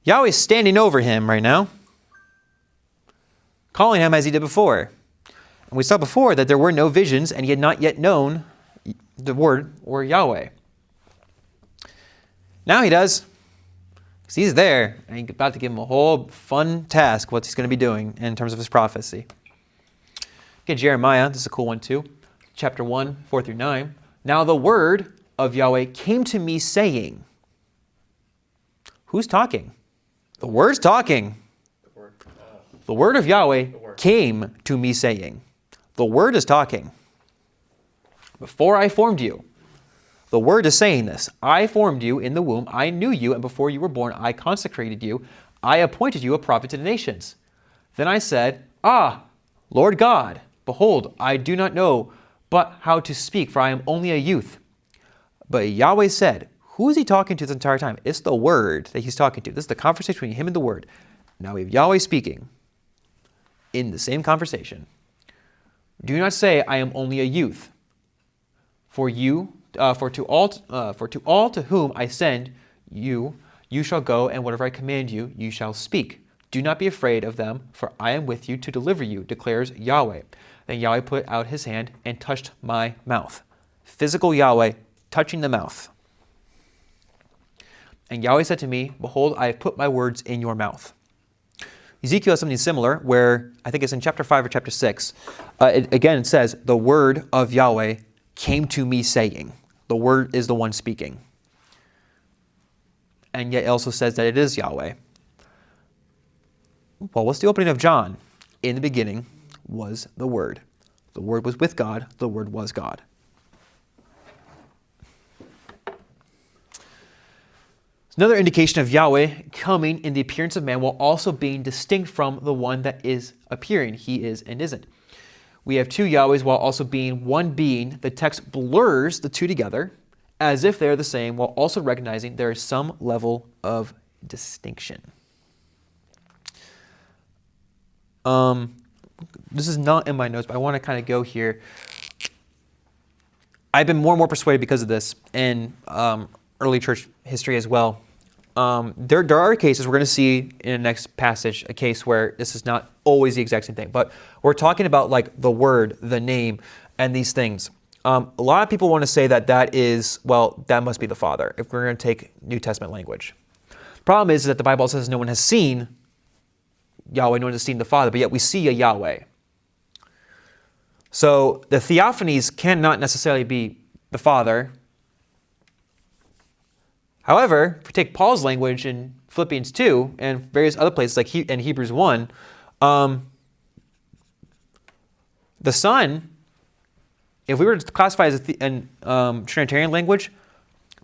A: Yahweh's standing over him right now, calling him as he did before. And we saw before that there were no visions, and he had not yet known the word or Yahweh. Now he does. Because he's there, and he's about to give him a whole fun task, what he's going to be doing in terms of his prophecy. Okay, Jeremiah, this is a cool one too. Chapter 1, 4 through 9. Now the word of Yahweh came to me saying. Who's talking? The word's talking. The word of Yahweh came to me saying. The word is talking. Before I formed you. The word is saying this. I formed you in the womb. I knew you, and before you were born, I consecrated you. I appointed you a prophet to the nations. Then I said, Lord God, behold, I do not know but how to speak, for I am only a youth. But Yahweh said, who is he talking to this entire time? It's the word that he's talking to. This is the conversation between him and the word. Now we have Yahweh speaking in the same conversation. Do not say, I am only a youth. For to all to whom I send you, you shall go, and whatever I command you, you shall speak. Do not be afraid of them, for I am with you to deliver you, declares Yahweh. Then Yahweh put out his hand and touched my mouth. Physical Yahweh touching the mouth. And Yahweh said to me, behold, I have put my words in your mouth. Ezekiel has something similar where, I think it's in chapter 5 or chapter 6, it says, the word of Yahweh came to me saying. The word is the one speaking. And yet it also says that it is Yahweh. Well, what's the opening of John? In the beginning was the Word. The Word was with God. The Word was God. Another indication of Yahweh coming in the appearance of man while also being distinct from the one that is appearing. He is and isn't. We have two Yahwehs while also being one being. The text blurs the two together as if they're the same while also recognizing there is some level of distinction. This is not in my notes, but I want to kind of go here. I've been more and more persuaded because of this in early church history as well. There are cases, we're going to see in the next passage, a case where this is not always the exact same thing, but we're talking about like the word, the name, and these things. A lot of people want to say that that must be the Father, if we're going to take New Testament language. The problem is that the Bible says no one has seen Yahweh, no one has seen the Father, but yet we see a Yahweh. So the theophanies cannot necessarily be the Father. However, if we take Paul's language in Philippians 2 and various other places like in Hebrews 1, the Son, if we were to classify as in Trinitarian language,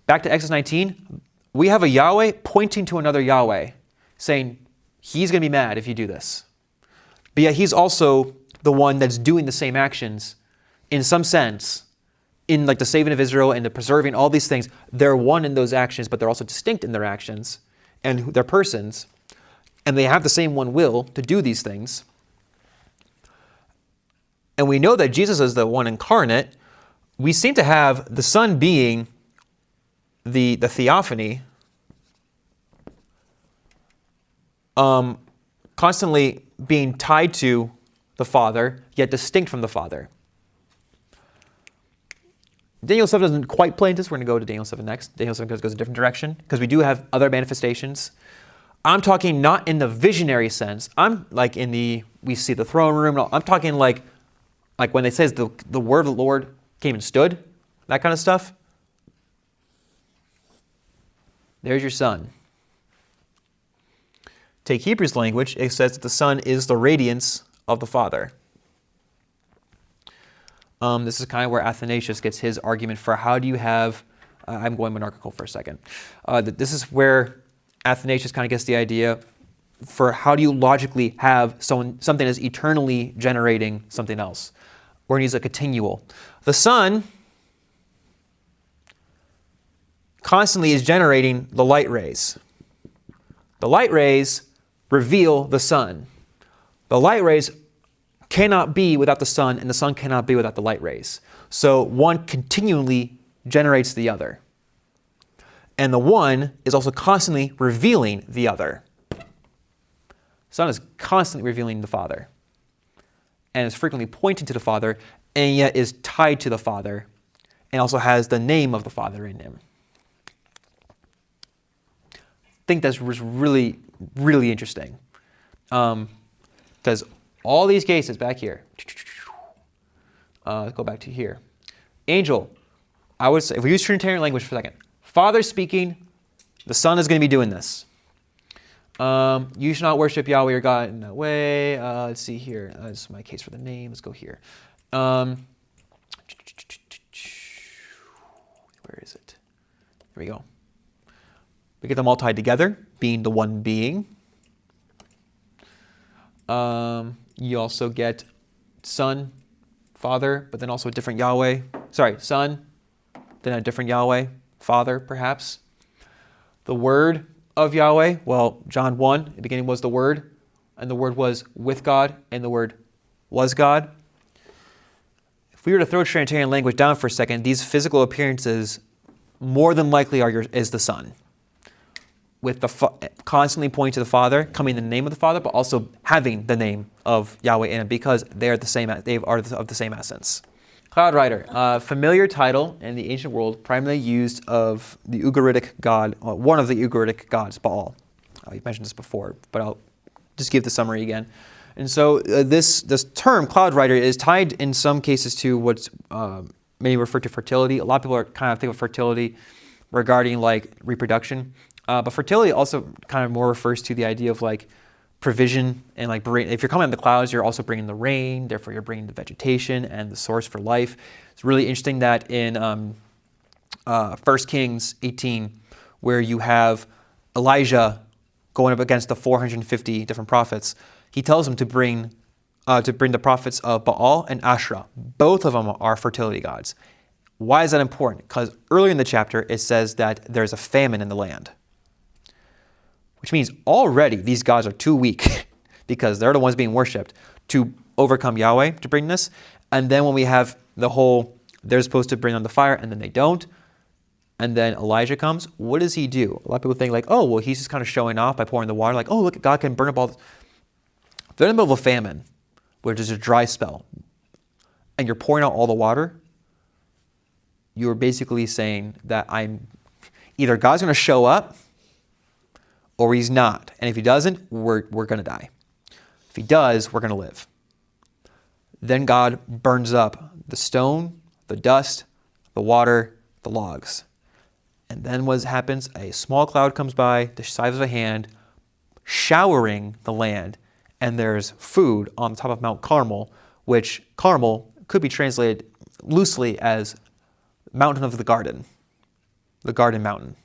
A: back to Exodus 19, we have a Yahweh pointing to another Yahweh, saying, he's going to be mad if you do this. But yet he's also the one that's doing the same actions in some sense, in like the saving of Israel and the preserving all these things. They're one in those actions, but they're also distinct in their actions and their persons. And they have the same one will to do these things. And we know that Jesus is the one incarnate. We seem to have the Son being the theophany constantly being tied to the Father, yet distinct from the Father. Daniel 7 doesn't quite play into this. We're going to go to Daniel 7 next. Daniel 7 goes a different direction because we do have other manifestations. I'm talking not in the visionary sense. I'm like in the, we see the throne room. I'm talking like when it says the word of the Lord came and stood, that kind of stuff. There's your Son. Take Hebrews language, it says that the Son is the radiance of the Father. This is kind of where Athanasius gets his argument for how do you have, I'm going monarchical for a second. This is where Athanasius kind of gets the idea for how do you logically have something that's eternally generating something else. We're going to use a continual. The Son constantly is generating the light rays. The light rays reveal the Son. The light rays cannot be without the Son, and the Son cannot be without the light rays. So one continually generates the other. And the one is also constantly revealing the other. The Son is constantly revealing the Father, and is frequently pointing to the Father, and yet is tied to the Father, and also has the name of the Father in him. I think that's really, really interesting. Because all these cases back here, let's go back to here. Angel, I would say, if we use Trinitarian language for a second, Father speaking, the Son is going to be doing this. You should not worship Yahweh your God in that way. Let's see here. This is my case for the name. Let's go here. Where is it? Here we go. We get them all tied together, being the one being. You also get Son, Father, but then also a different Yahweh. Sorry, Son, then a different Yahweh, Father, perhaps. The Word of Yahweh, well, John 1, in the beginning was the Word, and the Word was with God, and the Word was God. If we were to throw Trinitarian language down for a second, these physical appearances more than likely is the Son, with the constantly pointing to the Father, coming in the name of the Father, but also having the name of Yahweh in it because they are of the same essence. Cloud Rider, familiar title in the ancient world, primarily used of the Ugaritic god, one of the Ugaritic gods, Baal. You've mentioned this before, but I'll just give the summary again. And so this term, Cloud Rider, is tied in some cases to what's many refer to fertility. A lot of people are kind of think of fertility regarding like reproduction. But fertility also kind of more refers to the idea of like provision and like if you're coming out of the clouds, you're also bringing the rain. Therefore, you're bringing the vegetation and the source for life. It's really interesting that in 1 Kings 18, where you have Elijah going up against the 450 different prophets, he tells them to bring the prophets of Baal and Asherah. Both of them are fertility gods. Why is that important? Because earlier in the chapter, it says that there's a famine in the land. Which means already these gods are too weak because they're the ones being worshipped to overcome Yahweh to bring this. And then when we have the whole, they're supposed to bring on the fire and then they don't. And then Elijah comes. What does he do? A lot of people think like, oh, well, he's just kind of showing off by pouring the water. Like, oh, look, God can burn up all this. If they're in the middle of a famine, which is a dry spell, and you're pouring out all the water, you're basically saying that either God's going to show up or he's not. And if he doesn't, we're going to die. If he does, we're going to live. Then God burns up the stone, the dust, the water, the logs. And then what happens? A small cloud comes by, the size of a hand, showering the land. And there's food on the top of Mount Carmel, which Carmel could be translated loosely as mountain of the garden mountain.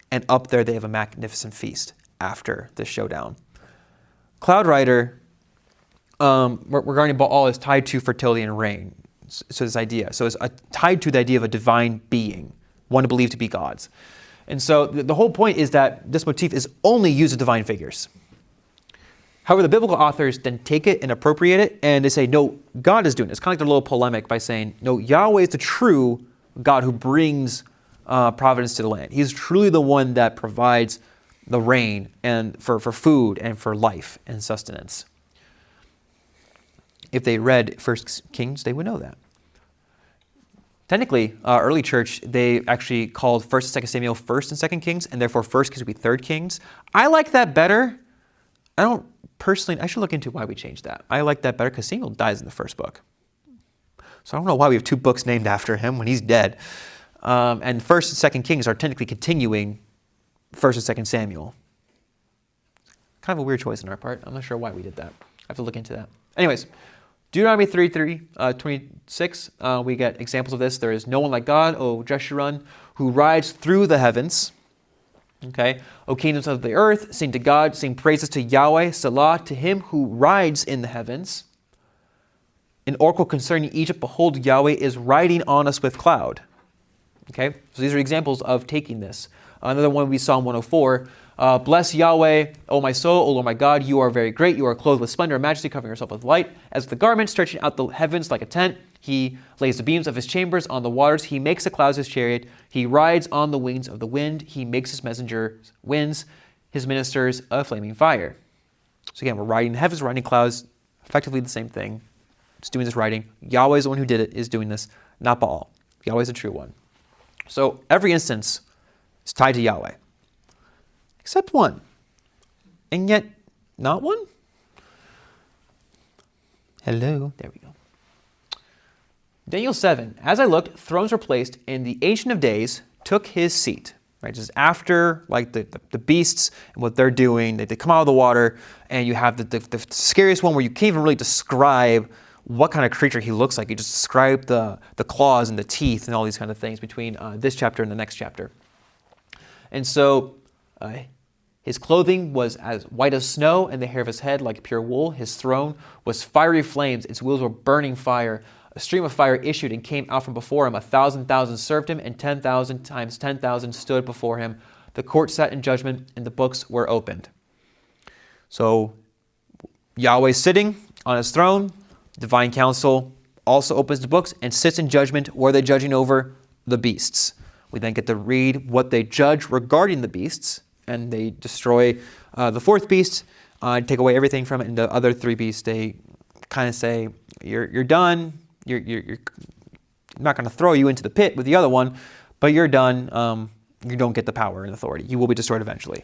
A: And up there they have a magnificent feast after this showdown. Cloud Rider, regarding Baal, is tied to fertility and rain. So this idea. So it's tied to the idea of a divine being, one believed to be gods. And so the whole point is that this motif is only used with divine figures. However, the biblical authors then take it and appropriate it, and they say, no, God is doing it. It's kind of like their little polemic by saying, no, Yahweh is the true God who brings providence to the land. He's truly the one that provides the rain and for food and for life and sustenance. If they read 1 Kings, they would know that. Technically, early church, they actually called 1st and 2nd Samuel 1st and 2nd Kings, and therefore 1st Kings would be 3rd Kings. I like that better. I don't personally, I should look into why we changed that. I like that better because Samuel dies in the first book. So I don't know why we have 2 books named after him when he's dead. And 1st and 2nd Kings are technically continuing 1st and 2nd Samuel. Kind of a weird choice on our part. I'm not sure why we did that. I have to look into that. Anyways, Deuteronomy 26, we get examples of this. There is no one like God, O Jeshurun, who rides through the heavens. Okay, O kingdoms of the earth, sing to God, sing praises to Yahweh, Salah, to him who rides in the heavens. An oracle concerning Egypt, behold, Yahweh is riding on us with cloud. Okay, so these are examples of taking this. Another one we saw in 104, bless Yahweh, O my soul, O Lord my God, you are very great, you are clothed with splendor and majesty, covering yourself with light. As the garment, stretching out the heavens like a tent, he lays the beams of his chambers on the waters, he makes the clouds his chariot, he rides on the wings of the wind, he makes his messengers winds, his ministers a flaming fire. So again, we're riding the heavens, riding clouds, effectively the same thing. It's doing this riding. Yahweh is the one who did it, is doing this, not Baal. Yahweh is the true one. So every instance is tied to Yahweh. Except one. And yet, not one? Hello. There we go. Daniel 7. As I looked, thrones were placed, and the Ancient of Days took his seat. Right, just after like the beasts and what they're doing, they come out of the water, and you have the scariest one where you can't even really describe what kind of creature he looks like. You just describe the claws and the teeth and all these kind of things between this chapter and the next chapter. And so his clothing was as white as snow, and the hair of his head like pure wool. His throne was fiery flames. Its wheels were burning fire. A stream of fire issued and came out from before him. 1,000,000 served him, and 10,000 times 10,000 stood before him. The court sat in judgment, and the books were opened. So Yahweh's sitting on his throne. Divine council also opens the books and sits in judgment, where they're judging over the beasts. We then get to read what they judge regarding the beasts, and they destroy the 4th beast, take away everything from it, and the other 3 beasts, they kind of say, you're done. You're not going to throw you into the pit with the other one, but you're done. You don't get the power and authority. You will be destroyed eventually.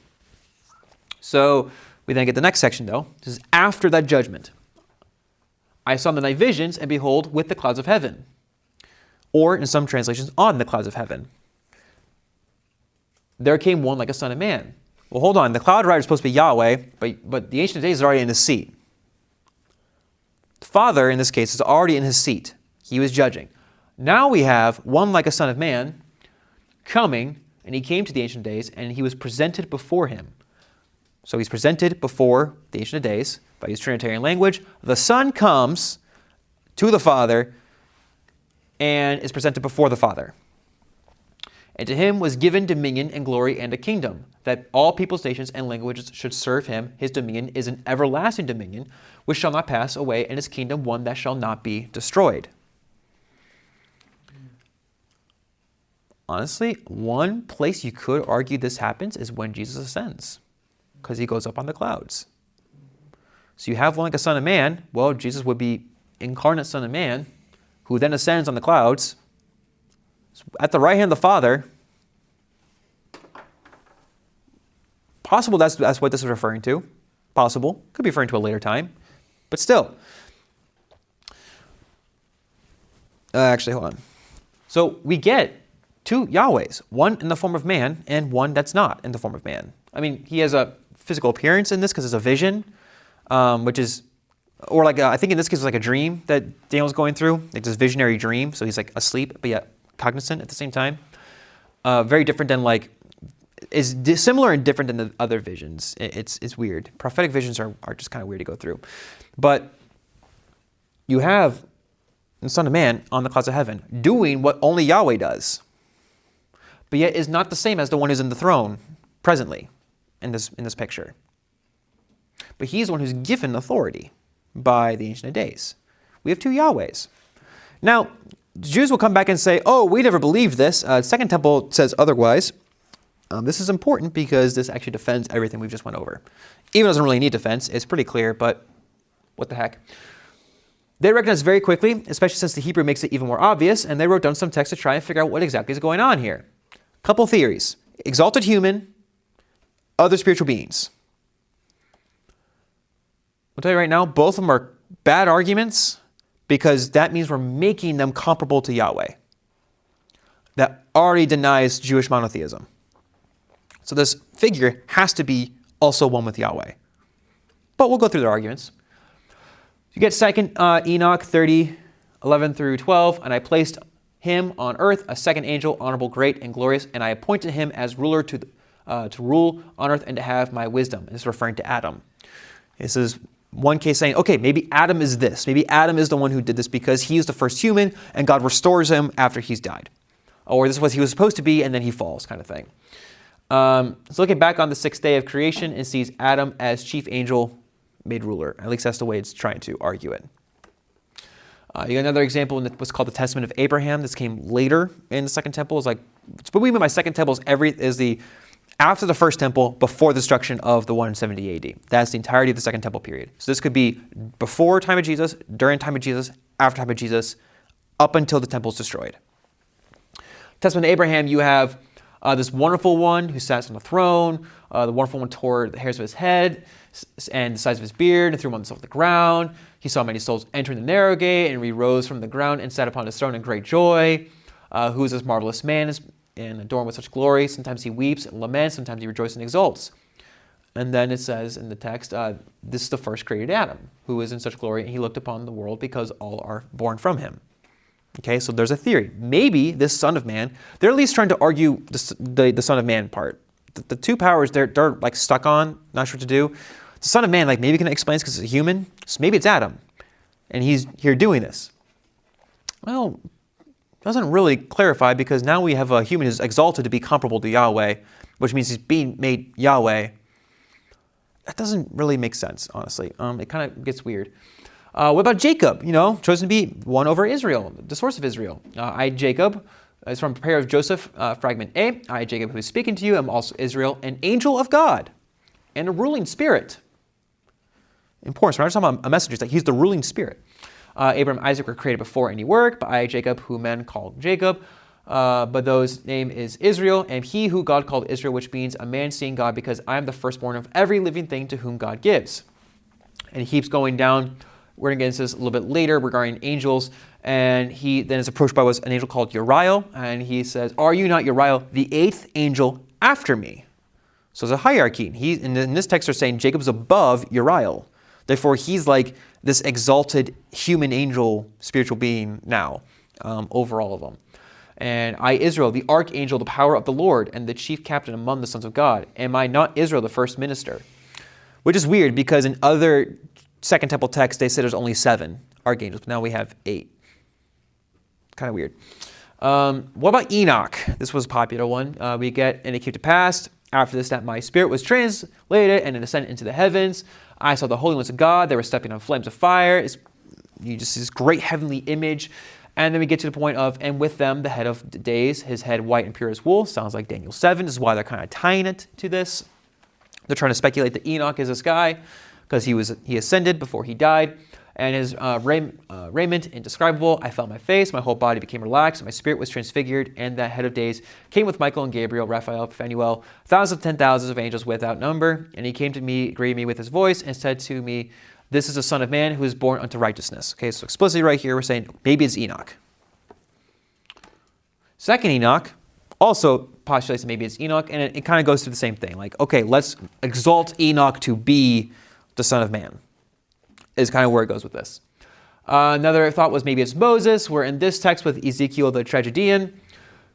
A: So we then get the next section, though. This is after that judgment. I saw in the night visions, and behold, with the clouds of heaven. Or, in some translations, on the clouds of heaven. There came one like a son of man. Well, hold on. The cloud rider is supposed to be Yahweh, but the Ancient of Days is already in his seat. The Father, in this case, is already in his seat. He was judging. Now we have one like a son of man coming, and he came to the Ancient of Days, and he was presented before him. So he's presented before the Ancient of Days by his Trinitarian language. The Son comes to the Father and is presented before the Father. And to him was given dominion and glory and a kingdom, that all peoples, nations, and languages should serve him. His dominion is an everlasting dominion, which shall not pass away, and his kingdom one that shall not be destroyed. Honestly, one place you could argue this happens is when Jesus ascends, because he goes up on the clouds. So you have one like a son of man. Well, Jesus would be incarnate son of man, who then ascends on the clouds, at the right hand of the Father. Possible that's what this is referring to. Possible. Could be referring to a later time. But still. Actually, hold on. So we get 2 Yahwehs. One in the form of man and one that's not in the form of man. I mean, he has a physical appearance in this because it's a vision, which is, or like I think in this case it's like a dream that Daniel's going through. Like this visionary dream. So he's like asleep, but yet cognizant at the same time. Very different than like, is similar and different than the other visions. It's weird. Prophetic visions are just kind of weird to go through. But you have the Son of Man on the clouds of heaven doing what only Yahweh does, but yet is not the same as the one who's in the throne presently in this picture. But he's the one who's given authority by the Ancient of Days. We have 2 Yahwehs. Now, Jews will come back and say, oh, we never believed this. Second Temple says otherwise. This is important because this actually defends everything we just went over. Even doesn't really need defense. It's pretty clear, but what the heck. They recognized very quickly, especially since the Hebrew makes it even more obvious, and they wrote down some text to try and figure out what exactly is going on here. Couple theories. Exalted human, other spiritual beings. I'll tell you right now, both of them are bad arguments because that means we're making them comparable to Yahweh. That already denies Jewish monotheism. So this figure has to be also one with Yahweh. But we'll go through their arguments. You get 2 Enoch 30, 11 through 12. And I placed him on earth, a second angel, honorable, great, and glorious. And I appointed him as ruler to rule on earth and to have my wisdom. This is referring to Adam. This is one case saying, okay, maybe Adam is this. Maybe Adam is the one who did this because he is the first human and God restores him after he's died. Or this was he was supposed to be and then he falls, kind of thing. So looking back on the sixth day of creation, it sees Adam as chief angel made ruler. At least that's the way it's trying to argue it. You got another example in what's called the Testament of Abraham. This came later in the Second Temple. It's like, what we mean by Second Temple is the after the First Temple, before the destruction of the 170 AD. That's the entirety of the Second Temple period. So this could be before time of Jesus, during time of Jesus, after time of Jesus, up until the temple is destroyed. Testament of Abraham, you have this wonderful one who sat on the throne. The wonderful one tore the hairs of his head and the size of his beard and threw himself on the ground. He saw many souls entering the narrow gate, and he rose from the ground and sat upon his throne in great joy. Who is this marvelous man and adorned with such glory? Sometimes he weeps and laments, sometimes he rejoices and exults. And then it says in the text, this is the first created Adam, who is in such glory, and he looked upon the world because all are born from him. Okay, so there's a theory. Maybe this Son of Man, they're at least trying to argue the Son of Man part. The two powers they're like stuck on, not sure what to do. The Son of Man, like maybe can explain because it's a human. So maybe it's Adam, and he's here doing this. Well, doesn't really clarify because now we have a human who's exalted to be comparable to Yahweh, which means he's being made Yahweh. That doesn't really make sense, honestly. It kind of gets weird. What about Jacob? Chosen to be one over Israel, the source of Israel. I, Jacob, is from Prayer of Joseph, fragment A. I, Jacob, who is speaking to you, am also Israel, an angel of God, and a ruling spirit. Important. So we're not talking about a messenger. It's like he's the ruling spirit. Abraham and Isaac were created before any work, but I, Jacob, who men called Jacob, but those name is Israel, and he who God called Israel, which means a man seeing God, because I am the firstborn of every living thing to whom God gives. And he keeps going down. We're going to get into this a little bit later regarding angels. And he then is approached by an angel called Uriel. And he says, are you not Uriel, the eighth angel after me? So there's a hierarchy. In this text, they're saying Jacob's above Uriel. Therefore, he's like this exalted human angel, spiritual being now, over all of them. And I, Israel, the archangel, the power of the Lord, and the chief captain among the sons of God. Am I not Israel, the first minister? Which is weird because in other Second Temple texts, they say there's only 7 archangels, but now we have 8. Kind of weird. What about Enoch? This was a popular one. We get, and it came to pass, after this, that my spirit was translated and it ascended into the heavens. I saw the holy ones of God. They were stepping on flames of fire. You just see this great heavenly image. And then we get to the point of, and with them, the head of days, his head white and pure as wool. Sounds like Daniel 7. This is why they're kind of tying it to this. They're trying to speculate that Enoch is this guy because he ascended before he died. And his raiment indescribable. I felt my face, my whole body became relaxed, and my spirit was transfigured. And that head of days came with Michael and Gabriel, Raphael, Phanuel, thousands of 10,000s of angels without number. And he came to me, greeted me with his voice, and said to me, this is the Son of Man who is born unto righteousness. Okay, so explicitly right here, we're saying maybe it's Enoch. Second Enoch also postulates that maybe it's Enoch, and it kind of goes through the same thing. Like, okay, let's exalt Enoch to be the Son of Man. Is kind of where it goes with this. Another thought was maybe it's Moses, where in this text with Ezekiel the tragedian,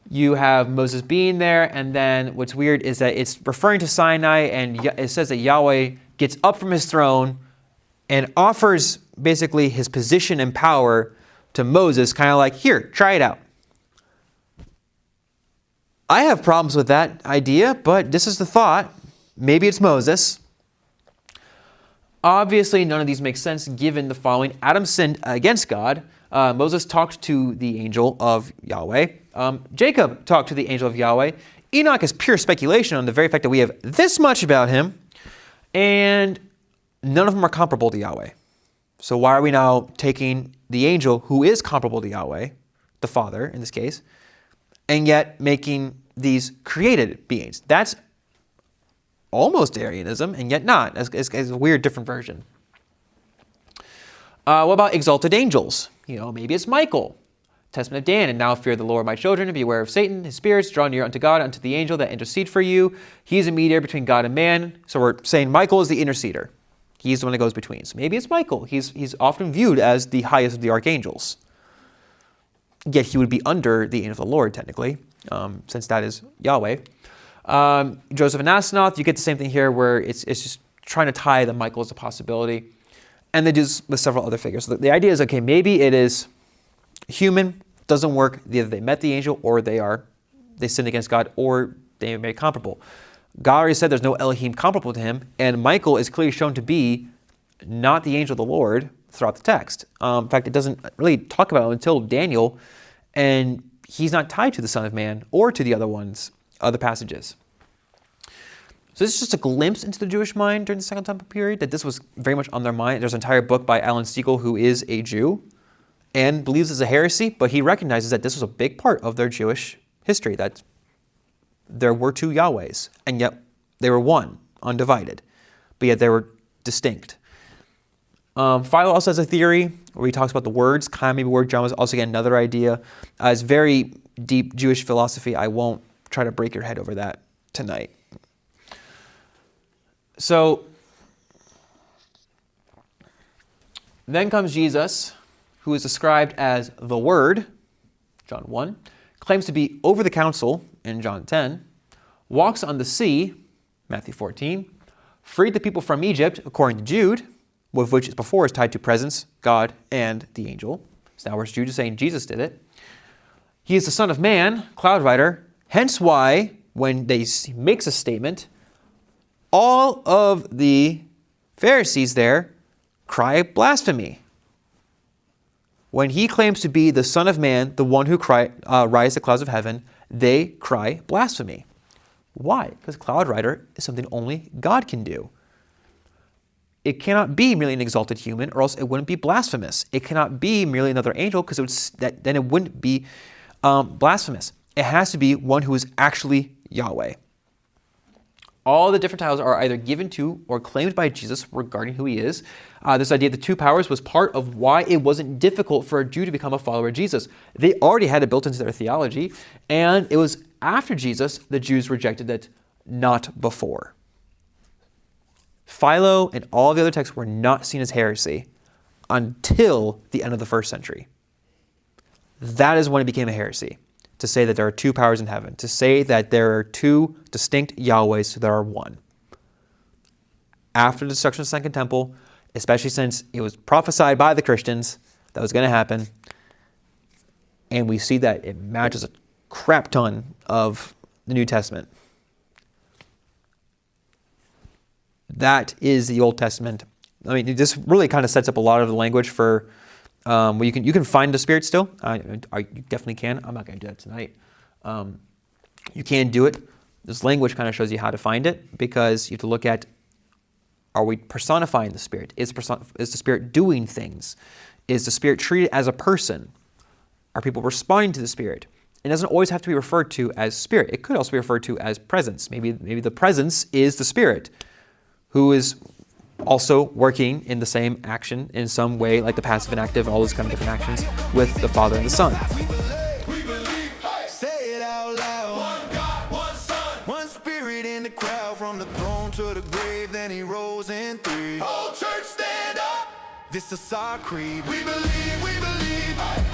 A: you have Moses being there, and then what's weird is that it's referring to Sinai, and it says that Yahweh gets up from his throne and offers basically his position and power to Moses, kind of like, here, try it out. I have problems with that idea, but this is the thought. Maybe it's Moses. Obviously, none of these make sense given the following. Adam sinned against God. Moses talked to the angel of Yahweh. Jacob talked to the angel of Yahweh. Enoch is pure speculation on the very fact that we have this much about him, and none of them are comparable to Yahweh. So why are we now taking the angel who is comparable to Yahweh, the Father in this case, and yet making these created beings? That's almost Arianism, and yet not. It's a weird, different version. What about exalted angels? Maybe it's Michael. Testament of Dan, and now fear the Lord, my children, and beware of Satan, his spirits, draw near unto God, unto the angel that intercede for you. He's a mediator between God and man. So we're saying Michael is the interceder. He's the one that goes between. So maybe it's Michael. He's often viewed as the highest of the archangels. Yet he would be under the angel of the Lord, technically, since that is Yahweh. Joseph and Asenath, you get the same thing here, where it's just trying to tie that Michael as a possibility. And they do this with several other figures. So the idea is, okay, maybe it is human, doesn't work. Either they met the angel, or they sinned against God, or they are made comparable. God already said there's no Elohim comparable to him, and Michael is clearly shown to be not the angel of the Lord throughout the text. In fact, it doesn't really talk about it until Daniel, and he's not tied to the Son of Man or to the other passages. So this is just a glimpse into the Jewish mind during the Second Temple period, that this was very much on their mind. There's an entire book by Alan Siegel, who is a Jew and believes it's a heresy, but he recognizes that this was a big part of their Jewish history, that there were two Yahwehs, and yet they were one, undivided, but yet they were distinct. Philo also has a theory where he talks about the words. Kind of maybe word drama is also, again, another idea. It's very deep Jewish philosophy. I won't try to break your head over that tonight. So then comes Jesus, who is described as the Word, John 1, claims to be over the council in John 10, walks on the sea, Matthew 14, freed the people from Egypt, according to Jude, with which before is tied to presence, God, and the angel. So now where's Jude is saying Jesus did it. He is the Son of Man, cloud rider, hence why when he makes a statement, all of the Pharisees there cry blasphemy. When he claims to be the Son of Man, the one who rides the clouds of heaven, they cry blasphemy. Why? Because cloud rider is something only God can do. It cannot be merely an exalted human, or else it wouldn't be blasphemous. It cannot be merely another angel, because then it wouldn't be blasphemous. It has to be one who is actually Yahweh. All the different titles are either given to or claimed by Jesus regarding who he is. This idea of the two powers was part of why it wasn't difficult for a Jew to become a follower of Jesus. They already had it built into their theology, and it was after Jesus the Jews rejected it, not before. Philo and all the other texts were not seen as heresy until the end of the first century. That is when it became a heresy, to say that there are two powers in heaven, to say that there are two distinct Yahwehs, so there are one. After the destruction of the Second Temple, especially since it was prophesied by the Christians that was going to happen, and we see that it matches a crap ton of the New Testament. That is the Old Testament. I mean, this really kind of sets up a lot of the language for where you can find the Spirit still. You definitely can. I'm not going to do that tonight. You can do it. This language kind of shows you how to find it, because you have to look at, are we personifying the Spirit? Is the Spirit doing things? Is the Spirit treated as a person? Are people responding to the Spirit? It doesn't always have to be referred to as Spirit. It could also be referred to as presence. Maybe the presence is the Spirit, who is also working in the same action in some way, like the passive and active, all those kind of different actions with the Father and the Son.
E: Say it out loud. One God, one Son, one Spirit in the crowd, from the throne to the grave, then he rose in three. Whole church stand up. This is our creed. We believe, we believe.